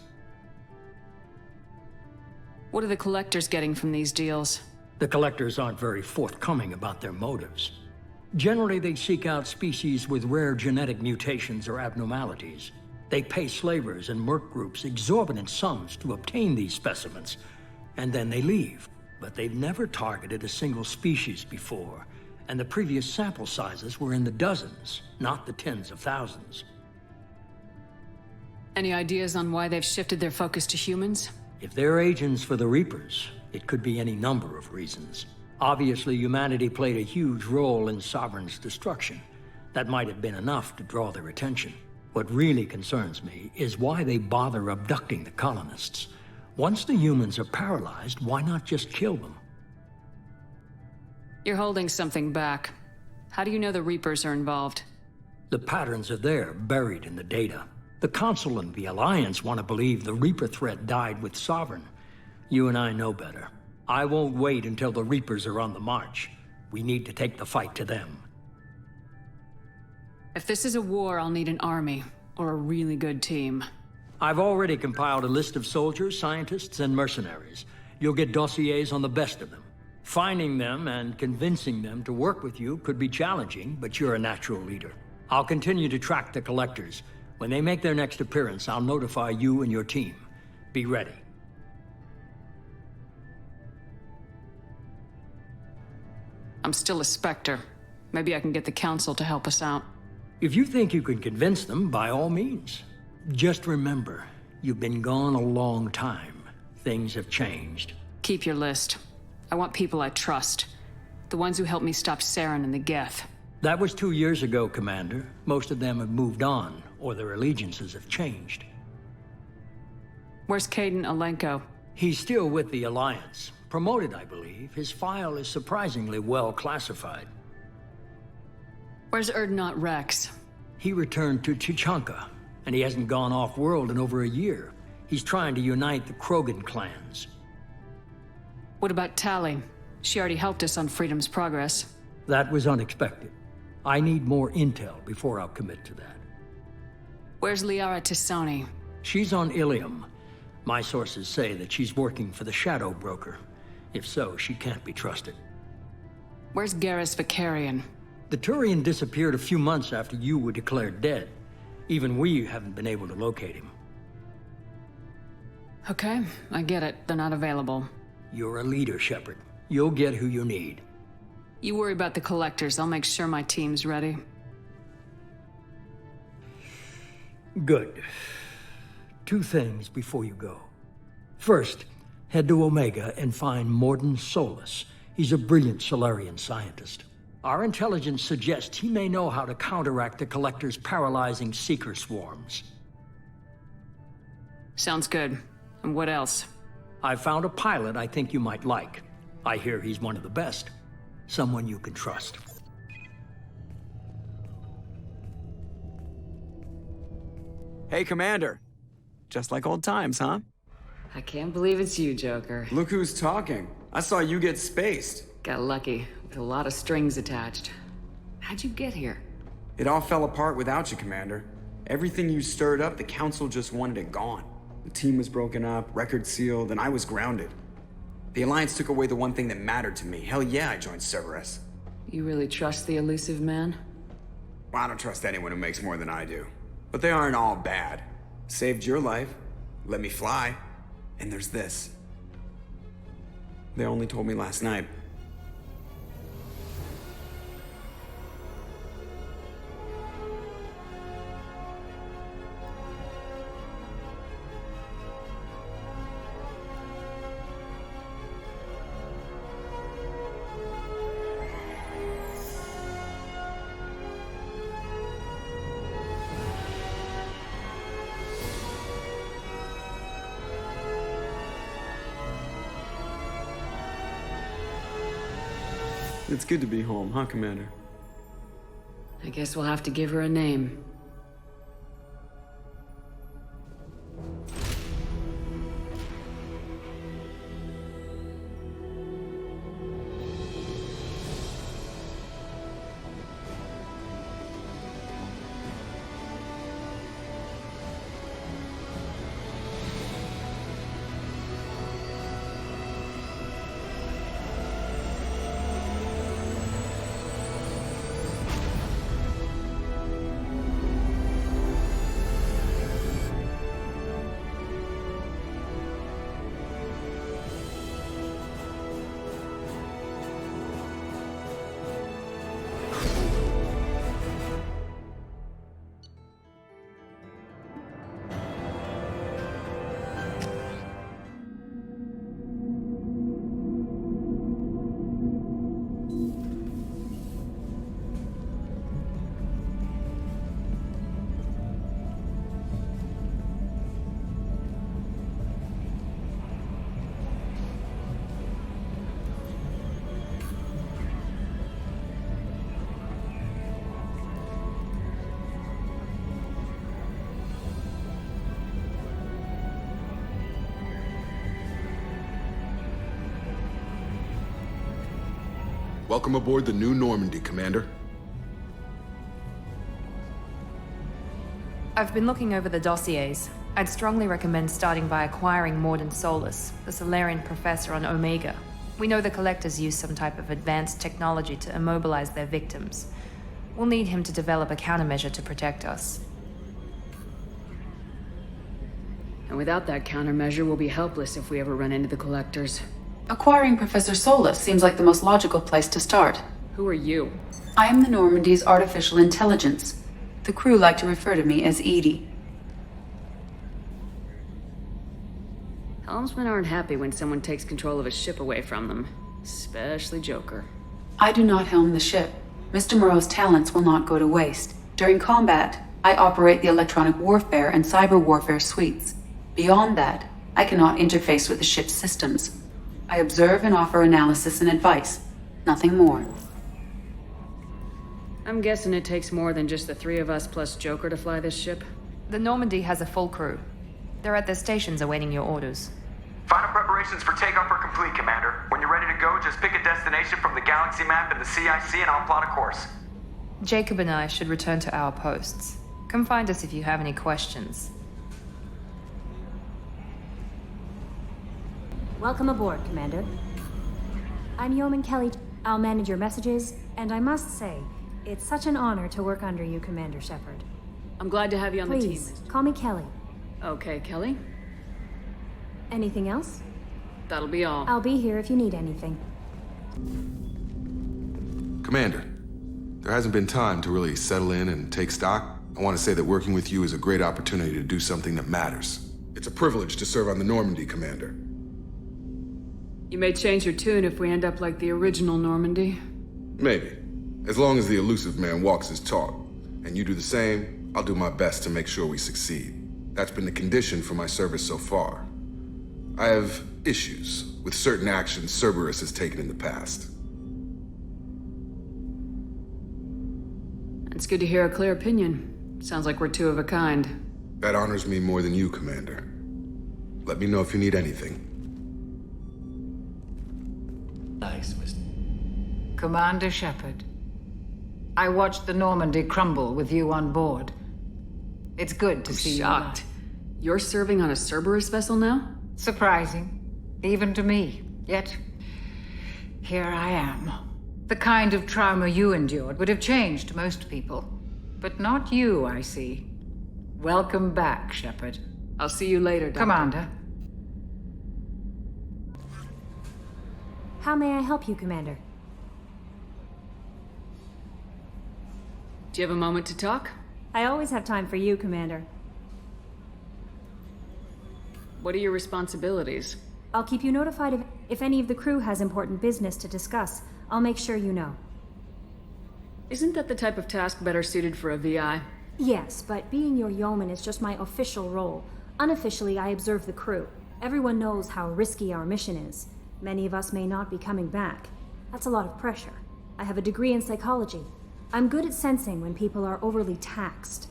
What are the collectors getting from these deals? The collectors aren't very forthcoming about their motives. Generally, they seek out species with rare genetic mutations or abnormalities. They pay slavers and merc groups exorbitant sums to obtain these specimens, and then they leave. But they've never targeted a single species before, and the previous sample sizes were in the dozens, not the tens of thousands. Any ideas on why they've shifted their focus to humans? If they're agents for the Reapers, it could be any number of reasons. Obviously, humanity played a huge role in Sovereign's destruction. That might have been enough to draw their attention. What really concerns me is why they bother abducting the colonists. Once the humans are paralyzed, why not just kill them? You're holding something back. How do you know the Reapers are involved? The patterns are there, buried in the data. The Council and the Alliance want to believe the Reaper threat died with Sovereign. You and I know better. I won't wait until the Reapers are on the march. We need to take the fight to them. If this is a war, I'll need an army, or a really good team. I've already compiled a list of soldiers, scientists, and mercenaries. You'll get dossiers on the best of them. Finding them and convincing them to work with you could be challenging, but you're a natural leader. I'll continue to track the collectors. When they make their next appearance, I'll notify you and your team. Be ready. I'm still a Spectre. Maybe I can get the Council to help us out. If you think you can convince them, by all means. Just remember, you've been gone a long time. Things have changed. Keep your list. I want people I trust. The ones who helped me stop Saren and the Geth. That was 2 years ago, Commander. Most of them have moved on, or their allegiances have changed. Where's Caden Alenko? He's still with the Alliance. Promoted, I believe. His file is surprisingly well classified. Where's Erdnot Rex? He returned to Chichanka, and he hasn't gone off-world in over a year. He's trying to unite the Krogan clans. What about Tali? She already helped us on Freedom's Progress. That was unexpected. I need more intel before I'll commit to that. Where's Liara Tisoni? She's on Ilium. My sources say that she's working for the Shadow Broker. If so, she can't be trusted. Where's Garrus Vicarian? The Turian disappeared a few months after you were declared dead. Even we haven't been able to locate him. Okay, I get it. They're not available. You're a leader, Shepard. You'll get who you need. You worry about the collectors. I'll make sure my team's ready. Good. 2 things before you go. First, head to Omega and find Mordin Solus. He's a brilliant Solarian scientist. Our intelligence suggests he may know how to counteract the Collector's paralyzing Seeker swarms. Sounds good. And what else? I found a pilot I think you might like. I hear he's one of the best. Someone you can trust. Hey, Commander. Just like old times, huh? I can't believe it's you, Joker. Look who's talking. I saw you get spaced. Got lucky, with a lot of strings attached. How'd you get here? It all fell apart without you, Commander. Everything you stirred up, the Council just wanted it gone. The team was broken up, record sealed, and I was grounded. The Alliance took away the one thing that mattered to me. Hell yeah, I joined Cerberus. You really trust the elusive man? Well, I don't trust anyone who makes more than I do. But they aren't all bad. Saved your life, let me fly, and there's this. They only told me last night. It's good to be home, huh, Commander? I guess we'll have to give her a name. Welcome aboard the new Normandy, Commander. I've been looking over the dossiers. I'd strongly recommend starting by acquiring Mordin Solus, the Solarian professor on Omega. We know the Collectors use some type of advanced technology to immobilize their victims. We'll need him to develop a countermeasure to protect us. And without that countermeasure, we'll be helpless if we ever run into the Collectors. Acquiring Professor Solus seems like the most logical place to start. Who are you? I am the Normandy's artificial intelligence. The crew like to refer to me as Edie. Helmsmen aren't happy when someone takes control of a ship away from them. Especially Joker. I do not helm the ship. Mr. Moreau's talents will not go to waste. During combat, I operate the electronic warfare and cyber warfare suites. Beyond that, I cannot interface with the ship's systems. I observe and offer analysis and advice. Nothing more. I'm guessing it takes more than just the three of us plus Joker to fly this ship. The Normandy has a full crew. They're at their stations awaiting your orders. Final preparations for takeoff are complete, Commander. When you're ready to go, just pick a destination from the galaxy map in the CIC and I'll plot a course. Jacob and I should return to our posts. Come find us if you have any questions. Welcome aboard, Commander. I'm Yeoman Kelly. I'll manage your messages, and I must say, it's such an honor to work under you, Commander Shepard. I'm glad to have you on the team. Please, call me Kelly. Okay, Kelly. Anything else? That'll be all. I'll be here if you need anything. Commander, there hasn't been time to really settle in and take stock. I want to say that working with you is a great opportunity to do something that matters. It's a privilege to serve on the Normandy, Commander. You may change your tune if we end up like the original Normandy. Maybe. As long as the elusive man walks his talk, and you do the same, I'll do my best to make sure we succeed. That's been the condition for my service so far. I have issues with certain actions Cerberus has taken in the past. It's good to hear a clear opinion. Sounds like we're two of a kind. That honors me more than you, Commander. Let me know if you need anything. Nice, Commander Shepard. I watched the Normandy crumble with you on board. It's good to see you shocked. alive. You're serving on a Cerberus vessel now? Surprising, even to me. Yet, here I am. The kind of trauma you endured would have changed most people. But not you, I see. Welcome back, Shepard. I'll see you later, Doctor. Commander. How may I help you, Commander? Do you have a moment to talk? I always have time for you, Commander. What are your responsibilities? I'll keep you notified if any of the crew has important business to discuss. I'll make sure you know. Isn't that the type of task better suited for a VI? Yes, but being your yeoman is just my official role. Unofficially, I observe the crew. Everyone knows how risky our mission is. Many of us may not be coming back. That's a lot of pressure. I have a degree in psychology. I'm good at sensing when people are overly taxed.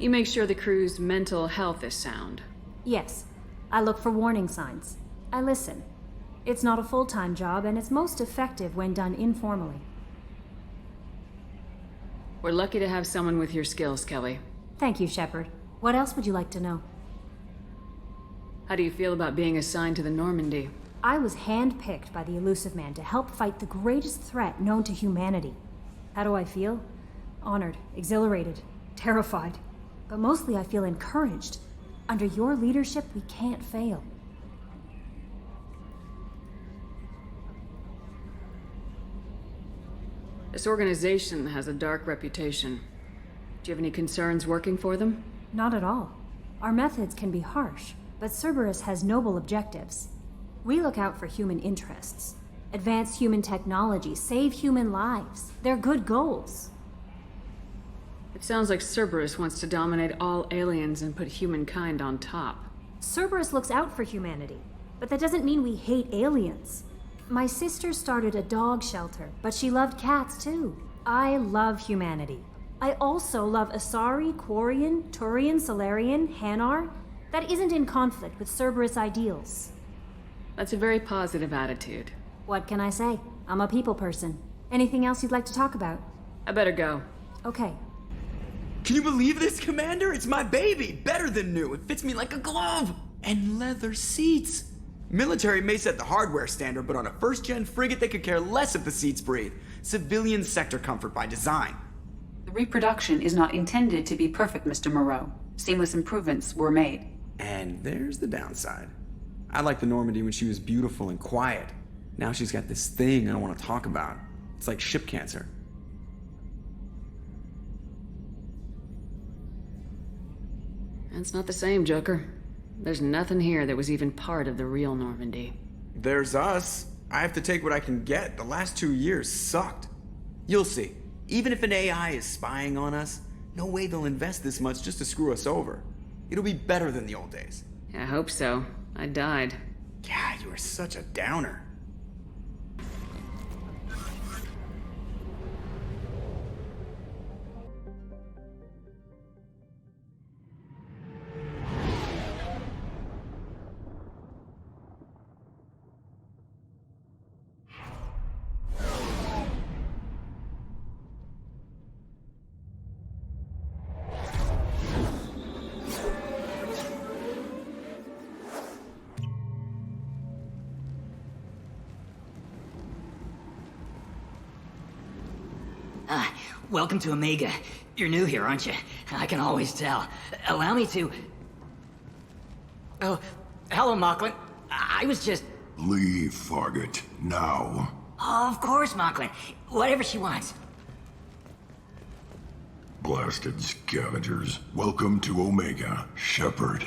You make sure the crew's mental health is sound. Yes. I look for warning signs. I listen. It's not a full-time job, and it's most effective when done informally. We're lucky to have someone with your skills, Kelly. Thank you, Shepard. What else would you like to know? How do you feel about being assigned to the Normandy? I was handpicked by the Elusive Man to help fight the greatest threat known to humanity. How do I feel? Honored, exhilarated, terrified. But mostly I feel encouraged. Under your leadership, we can't fail. This organization has a dark reputation. Do you have any concerns working for them? Not at all. Our methods can be harsh, but Cerberus has noble objectives. We look out for human interests, advance human technology, save human lives. They're good goals. It sounds like Cerberus wants to dominate all aliens and put humankind on top. Cerberus looks out for humanity, but that doesn't mean we hate aliens. My sister started a dog shelter, but she loved cats too. I love humanity. I also love Asari, Quarian, Turian, Solarian, Hanar. That isn't in conflict with Cerberus ideals. That's a very positive attitude. What can I say? I'm a people person. Anything else you'd like to talk about? I better go. Okay. Can you believe this, Commander? It's my baby! Better than new. It fits me like a glove! And leather seats! Military may set the hardware standard, but on a first-gen frigate, they could care less if the seats breathe. Civilian sector comfort by design. The reproduction is not intended to be perfect, Mr. Moreau. Seamless improvements were made. And there's the downside. I liked the Normandy when she was beautiful and quiet. Now she's got this thing I don't want to talk about. It's like ship cancer. It's not the same, Joker. There's nothing here that was even part of the real Normandy. There's us. I have to take what I can get. The last 2 years sucked. You'll see. Even if an AI is spying on us, no way they'll invest this much just to screw us over. It'll be better than the old days. I hope so. I died. God, you are such a downer. Welcome to Omega. You're new here, aren't you? I can always tell. Allow me to... Oh, hello, Mocklin. I was just... Leave, Fargate. Now. Of course, Mocklin. Whatever she wants. Blasted scavengers. Welcome to Omega, Shepard.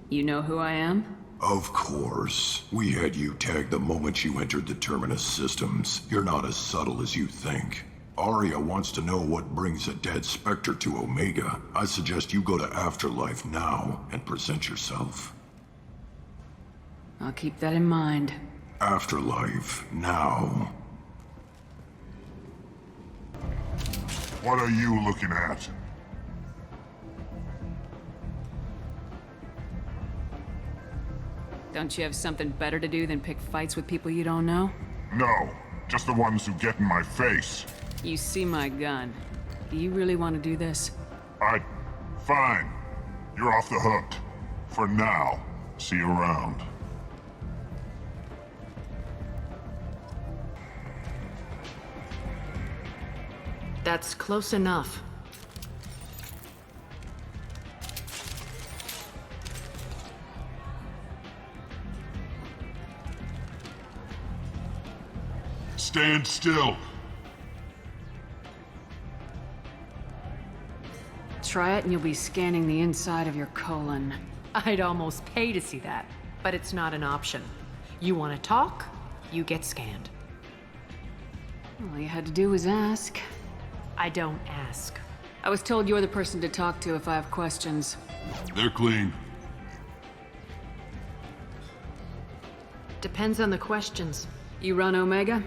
You know who I am? Of course. We had you tagged the moment you entered the Terminus systems. You're not as subtle as you think. Arya wants to know what brings a dead Spectre to Omega. I suggest you go to Afterlife now and present yourself. I'll keep that in mind. Afterlife now. What are you looking at? Don't you have something better to do than pick fights with people you don't know? No, just the ones who get in my face. You see my gun. Do you really want to do this? Fine. You're off the hook. For now. See you around. That's close enough. Stand still. Try it and you'll be scanning the inside of your colon. I'd almost pay to see that, but it's not an option. You want to talk, you get scanned. All you had to do was ask. I don't ask. I was told you're the person to talk to if I have questions. They're clean. Depends on the questions. You run Omega?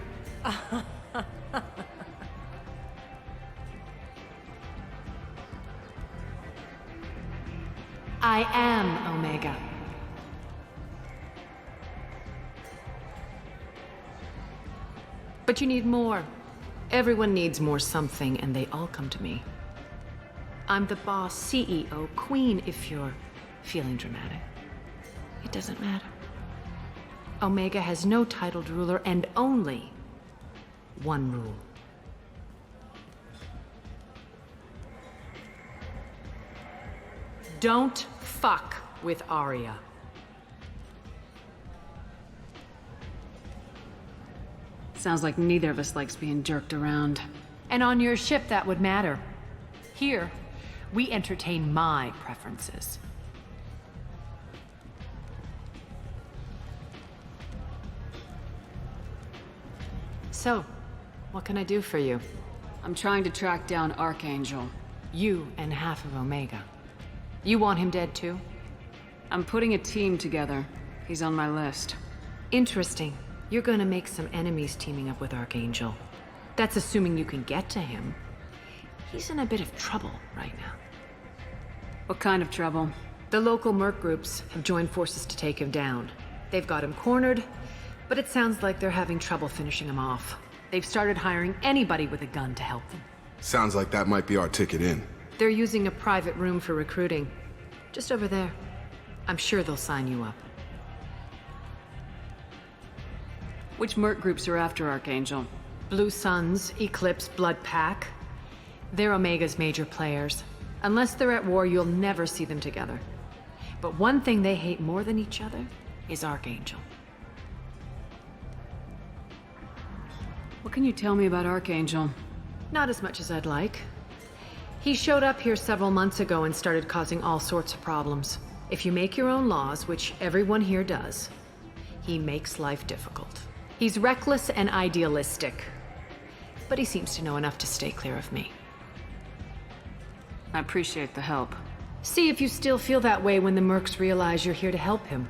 I am Omega. But you need more. Everyone needs more something, and they all come to me. I'm the boss, CEO, queen, if you're feeling dramatic. It doesn't matter. Omega has no titled ruler and only one rule. Don't fuck with Arya. Sounds like neither of us likes being jerked around. And on your ship, that would matter. Here, we entertain my preferences. So, what can I do for you? I'm trying to track down Archangel. You and half of Omega. You want him dead too? I'm putting a team together. He's on my list. Interesting. You're gonna make some enemies teaming up with Archangel. That's assuming you can get to him. He's in a bit of trouble right now. What kind of trouble? The local merc groups have joined forces to take him down. They've got him cornered, but it sounds like they're having trouble finishing him off. They've started hiring anybody with a gun to help them. Sounds like that might be our ticket in. They're using a private room for recruiting. Just over there. I'm sure they'll sign you up. Which merc groups are after Archangel? Blue Suns, Eclipse, Blood Pack. They're Omega's major players. Unless they're at war, you'll never see them together. But one thing they hate more than each other is Archangel. What can you tell me about Archangel? Not as much as I'd like. He showed up here several months ago and started causing all sorts of problems. If you make your own laws, which everyone here does, he makes life difficult. He's reckless and idealistic, but he seems to know enough to stay clear of me. I appreciate the help. See if you still feel that way when the mercs realize you're here to help him.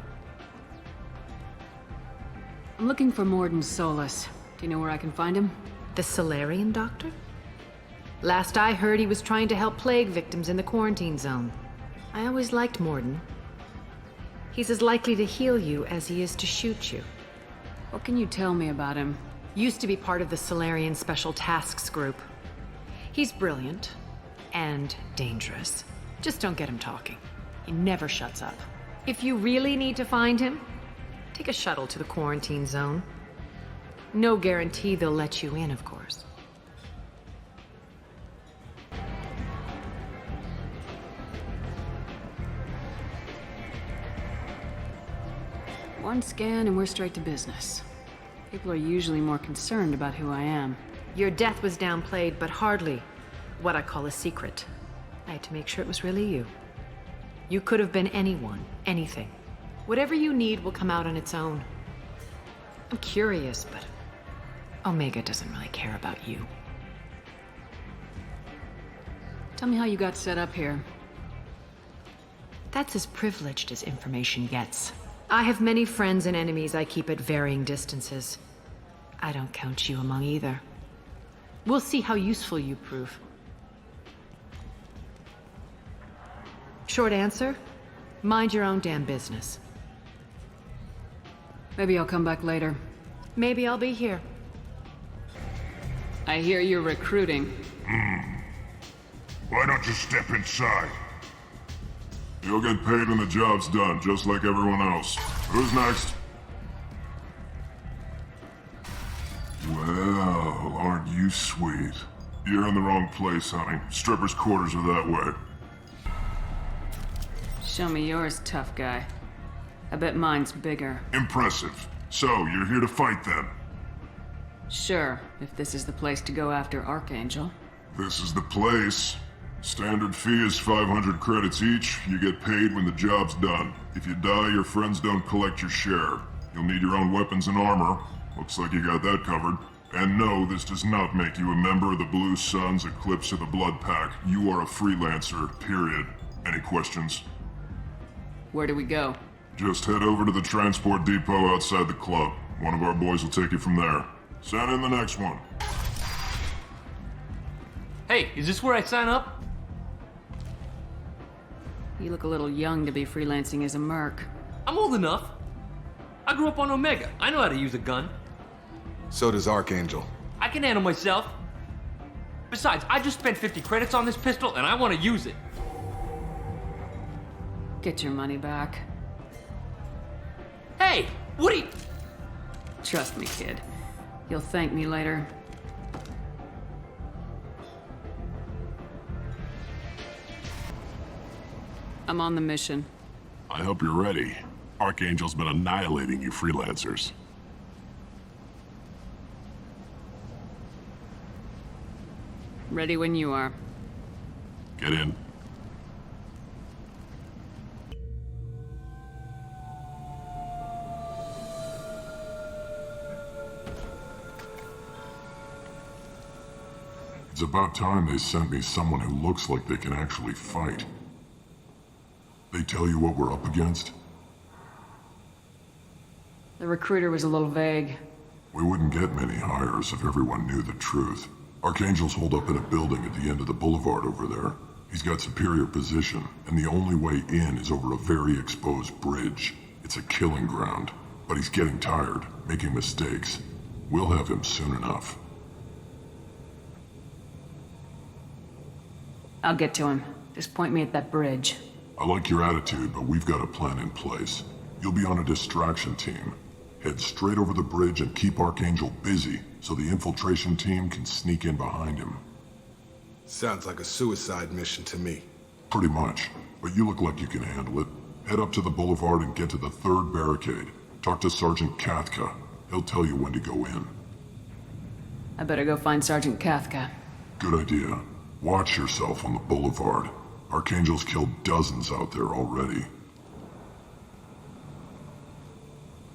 I'm looking for Morden Solus. Do you know where I can find him? The Solarian doctor? Last I heard, he was trying to help plague victims in the quarantine zone. I always liked Morden. He's as likely to heal you as he is to shoot you. What can you tell me about him? Used to be part of the Solarian Special Tasks Group. He's brilliant and dangerous. Just don't get him talking. He never shuts up. If you really need to find him, take a shuttle to the quarantine zone. No guarantee they'll let you in, of course. One scan and we're straight to business. People are usually more concerned about who I am. Your death was downplayed, but hardly what I call a secret. I had to make sure it was really you. You could have been anyone, anything. Whatever you need will come out on its own. I'm curious, but Omega doesn't really care about you. Tell me how you got set up here. That's as privileged as information gets. I have many friends and enemies I keep at varying distances. I don't count you among either. We'll see how useful you prove. Short answer, mind your own damn business. Maybe I'll come back later. Maybe I'll be here. I hear you're recruiting. Why don't you step inside? You'll get paid when the job's done, just like everyone else. Who's next? Well, aren't you sweet? You're in the wrong place, honey. Strippers' quarters are that way. Show me yours, tough guy. I bet mine's bigger. Impressive. So, you're here to fight then? Sure, if this is the place to go after Archangel. This is the place. Standard fee is 500 credits each. You get paid when the job's done. If you die, your friends don't collect your share. You'll need your own weapons and armor. Looks like you got that covered. And no, this does not make you a member of the Blue Suns, Eclipse, or the Blood Pack. You are a freelancer, period. Any questions? Where do we go? Just head over to the transport depot outside the club. One of our boys will take you from there. Send in the next one. Hey, is this where I sign up? You look a little young to be freelancing as a merc. I'm old enough. I grew up on Omega. I know how to use a gun. So does Archangel. I can handle myself. Besides, I just spent 50 credits on this pistol, and I want to use it. Get your money back. Hey, what are you... Trust me, kid. You'll thank me later. I'm on the mission. I hope you're ready. Archangel's been annihilating you freelancers. Ready when you are. Get in. It's about time they sent me someone who looks like they can actually fight. They tell you what we're up against? The recruiter was a little vague. We wouldn't get many hires if everyone knew the truth. Archangel's holed up in a building at the end of the boulevard over there. He's got superior position, and the only way in is over a very exposed bridge. It's a killing ground, but he's getting tired, making mistakes. We'll have him soon enough. I'll get to him. Just point me at that bridge. I like your attitude, but we've got a plan in place. You'll be on a distraction team. Head straight over the bridge and keep Archangel busy, so the infiltration team can sneak in behind him. Sounds like a suicide mission to me. Pretty much, but you look like you can handle it. Head up to the boulevard and get to the third barricade. Talk to Sergeant Kathka. He'll tell you when to go in. I better go find Sergeant Kathka. Good idea. Watch yourself on the boulevard. Archangel's killed dozens out there already.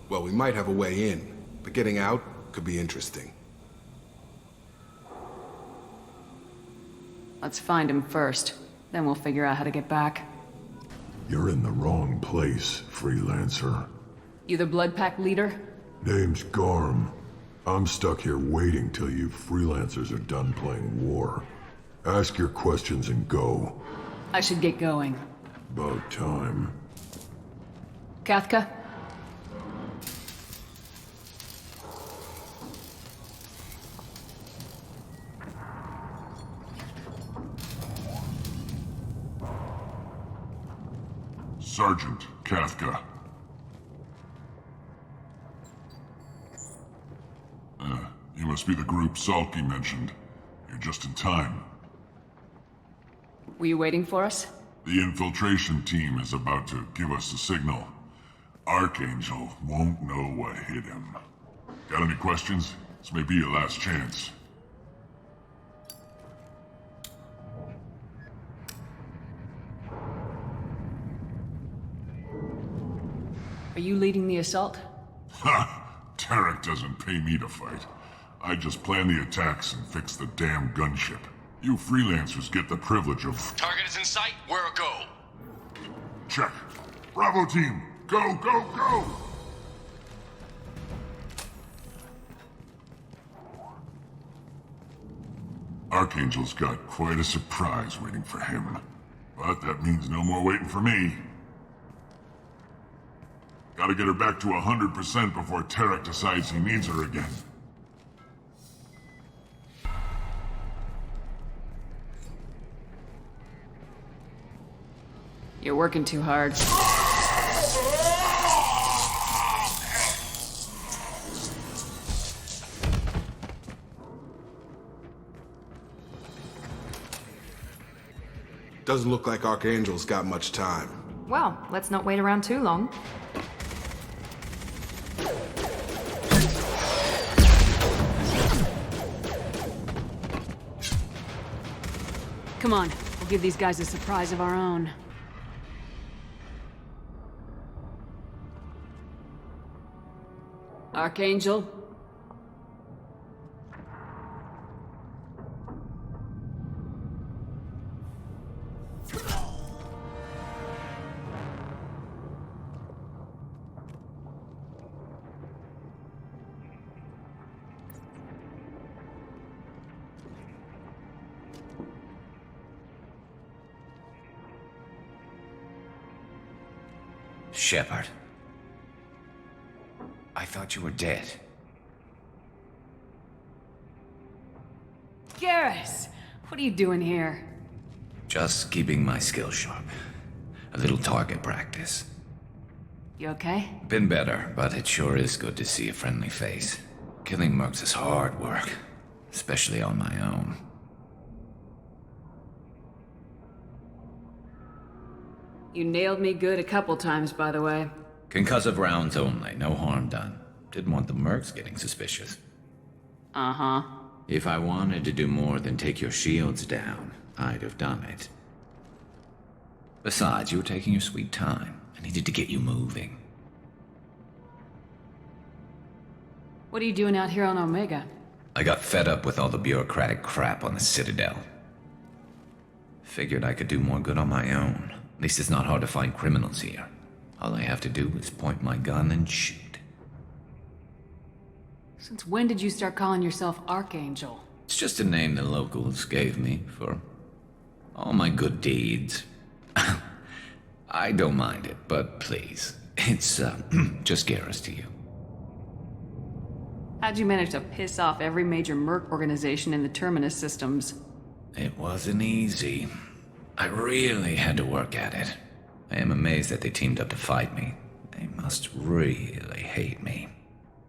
Well, we might have a way in, but getting out could be interesting. Let's find him first. Then we'll figure out how to get back. You're in the wrong place, freelancer. You the Blood Pack leader? Name's Garm. I'm stuck here waiting till you freelancers are done playing war. Ask your questions and go. I should get going. About time. Kathka? Sergeant Kathka. You must be the group Salky mentioned. You're just in time. Were you waiting for us? The infiltration team is about to give us a signal. Archangel won't know what hit him. Got any questions? This may be your last chance. Are you leading the assault? Ha! Tarek doesn't pay me to fight. I just plan the attacks and fix the damn gunship. You freelancers get the privilege of... Target is in sight. Where a go? Check. Bravo team! Go, go, go! Archangel's got quite a surprise waiting for him. But that means no more waiting for me. Gotta get her back to 100% before Tarek decides he needs her again. You're working too hard. Doesn't look like Archangel's got much time. Well, let's not wait around too long. Come on, we'll give these guys a surprise of our own. Archangel? Shepard. I thought you were dead. Garrus! What are you doing here? Just keeping my skills sharp. A little target practice. You okay? Been better, but it sure is good to see a friendly face. Killing mercs is hard work, especially on my own. You nailed me good a couple times, by the way. Concussive rounds only, no harm done. Didn't want the mercs getting suspicious. Uh-huh. If I wanted to do more than take your shields down, I'd have done it. Besides, you were taking your sweet time. I needed to get you moving. What are you doing out here on Omega? I got fed up with all the bureaucratic crap on the Citadel. Figured I could do more good on my own. At least it's not hard to find criminals here. All I have to do is point my gun and shoot. Since when did you start calling yourself Archangel? It's just a name the locals gave me for all my good deeds. I don't mind it, but please, it's just Garrus to you. How'd you manage to piss off every major merc organization in the Terminus systems? It wasn't easy. I really had to work at it. I am amazed that they teamed up to fight me. They must really hate me.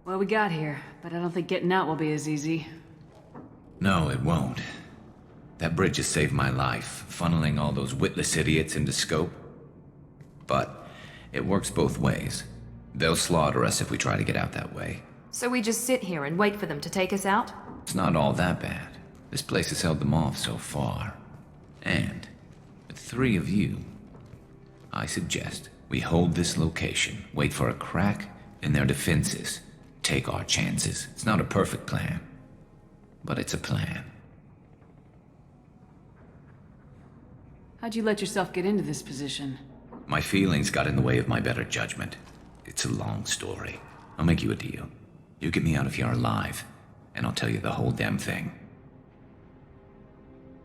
Well, we got here, but I don't think getting out will be as easy. No, it won't. That bridge has saved my life, funneling all those witless idiots into scope. But it works both ways. They'll slaughter us if we try to get out that way. So we just sit here and wait for them to take us out? It's not all that bad. This place has held them off so far. And with 3 of you, I suggest we hold this location, wait for a crack in their defenses, take our chances. It's not a perfect plan, but it's a plan. How'd you let yourself get into this position? My feelings got in the way of my better judgment. It's a long story. I'll make you a deal. You get me out of here alive, and I'll tell you the whole damn thing.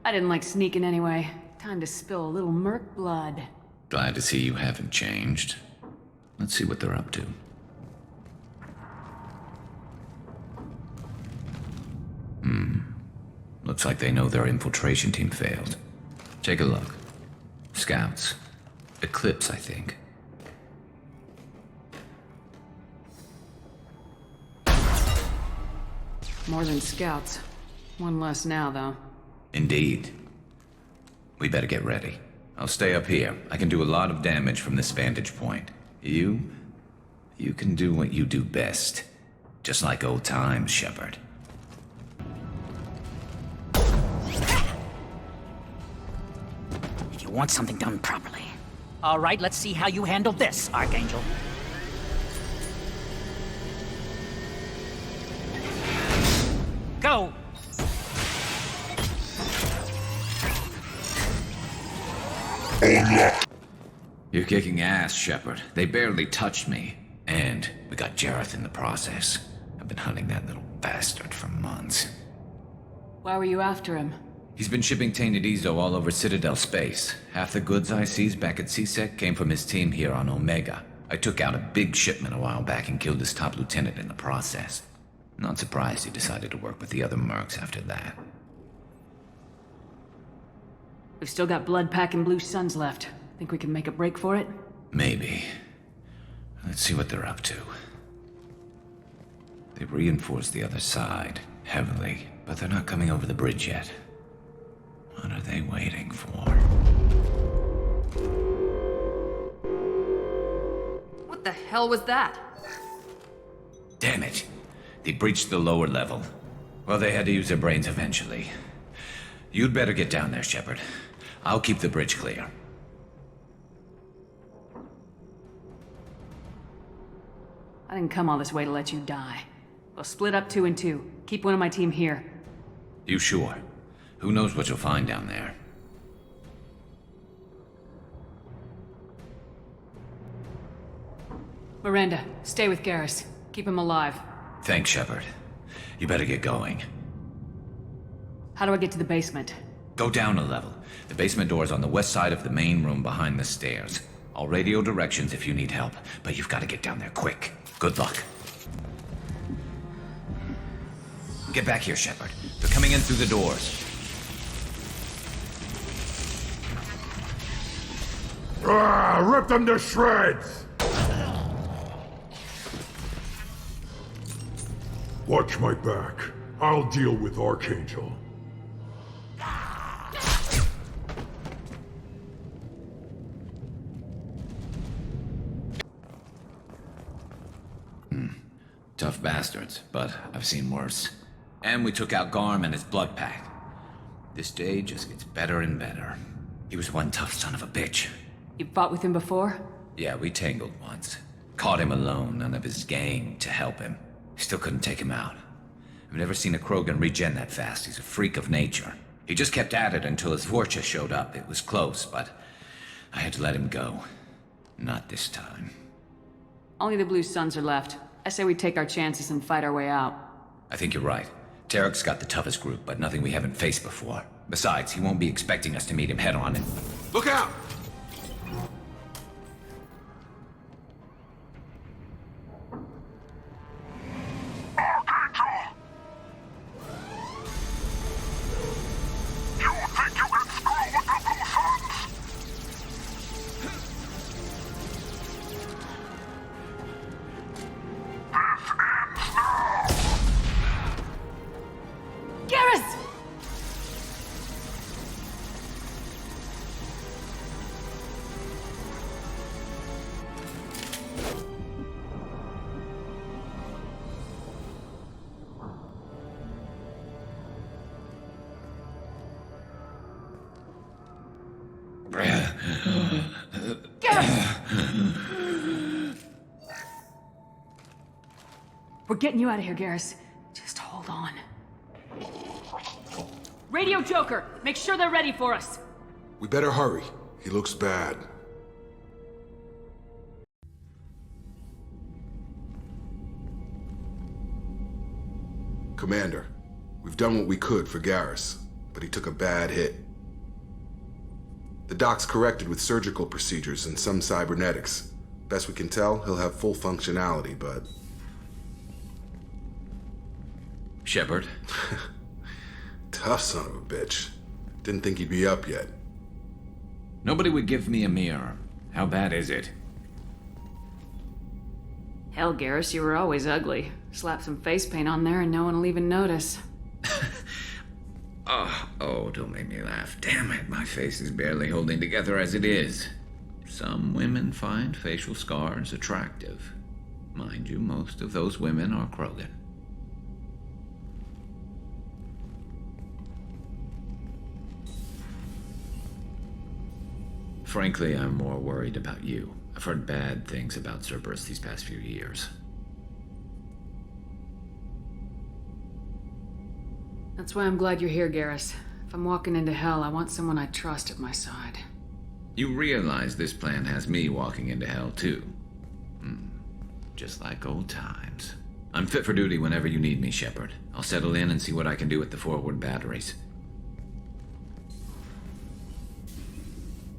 I didn't like sneaking anyway. Time to spill a little merc blood. Glad to see you haven't changed. Let's see what they're up to. Looks like they know their infiltration team failed. Take a look. Scouts. Eclipse, I think. More than scouts. One less now, though. Indeed. We better get ready. I'll stay up here. I can do a lot of damage from this vantage point. You can do what you do best. Just like old times, Shepard. If you want something done properly. All right, let's see how you handle this, Archangel. Go! You're kicking ass, Shepard. They barely touched me. And we got Jareth in the process. I've been hunting that little bastard for months. Why were you after him? He's been shipping tainted Ezo all over Citadel space. Half the goods I seized back at CSEC came from his team here on Omega. I took out a big shipment a while back and killed his top lieutenant in the process. Not surprised he decided to work with the other mercs after that. We've still got blood packing Blue Suns left. Think we can make a break for it? Maybe. Let's see what they're up to. They reinforced the other side, heavily, but they're not coming over the bridge yet. What are they waiting for? What the hell was that? Damn it. They breached the lower level. Well, they had to use their brains eventually. You'd better get down there, Shepard. I'll keep the bridge clear. I didn't come all this way to let you die. We'll split up 2 and 2. Keep one of my team here. You sure? Who knows what you'll find down there? Miranda, stay with Garrus. Keep him alive. Thanks, Shepard. You better get going. How do I get to the basement? Go down a level. The basement door is on the west side of the main room behind the stairs. I'll radio directions if you need help, but you've got to get down there quick. Good luck. Get back here, Shepard. They're coming in through the doors. Rip them to shreds! Watch my back. I'll deal with Archangel. Tough bastards, but I've seen worse. And we took out Garm and his blood pact. This day just gets better and better. He was one tough son of a bitch. You fought with him before? Yeah, we tangled once. Caught him alone, none of his gang to help him. Still couldn't take him out. I've never seen a Krogan regen that fast. He's a freak of nature. He just kept at it until his Vorcha showed up. It was close, but I had to let him go. Not this time. Only the Blue Suns are left. I say we take our chances and fight our way out. I think you're right. Tarek's got the toughest group, but nothing we haven't faced before. Besides, he won't be expecting us to meet him head-on and... Look out! We're getting you out of here, Garrus. Just hold on. Radio Joker! Make sure they're ready for us! We better hurry. He looks bad. Commander, we've done what we could for Garrus, but he took a bad hit. The doc's corrected with surgical procedures and some cybernetics. Best we can tell, he'll have full functionality, but... Shepard? Tough son of a bitch. Didn't think he'd be up yet. Nobody would give me a mirror. How bad is it? Hell, Garrus, you were always ugly. Slap some face paint on there and no one will even notice. Oh, don't make me laugh. Damn it, my face is barely holding together as it is. Some women find facial scars attractive. Mind you, most of those women are Krogan. Frankly, I'm more worried about you. I've heard bad things about Cerberus these past few years. That's why I'm glad you're here, Garrus. If I'm walking into hell, I want someone I trust at my side. You realize this plan has me walking into hell, too. Just like old times. I'm fit for duty whenever you need me, Shepard. I'll settle in and see what I can do with the forward batteries.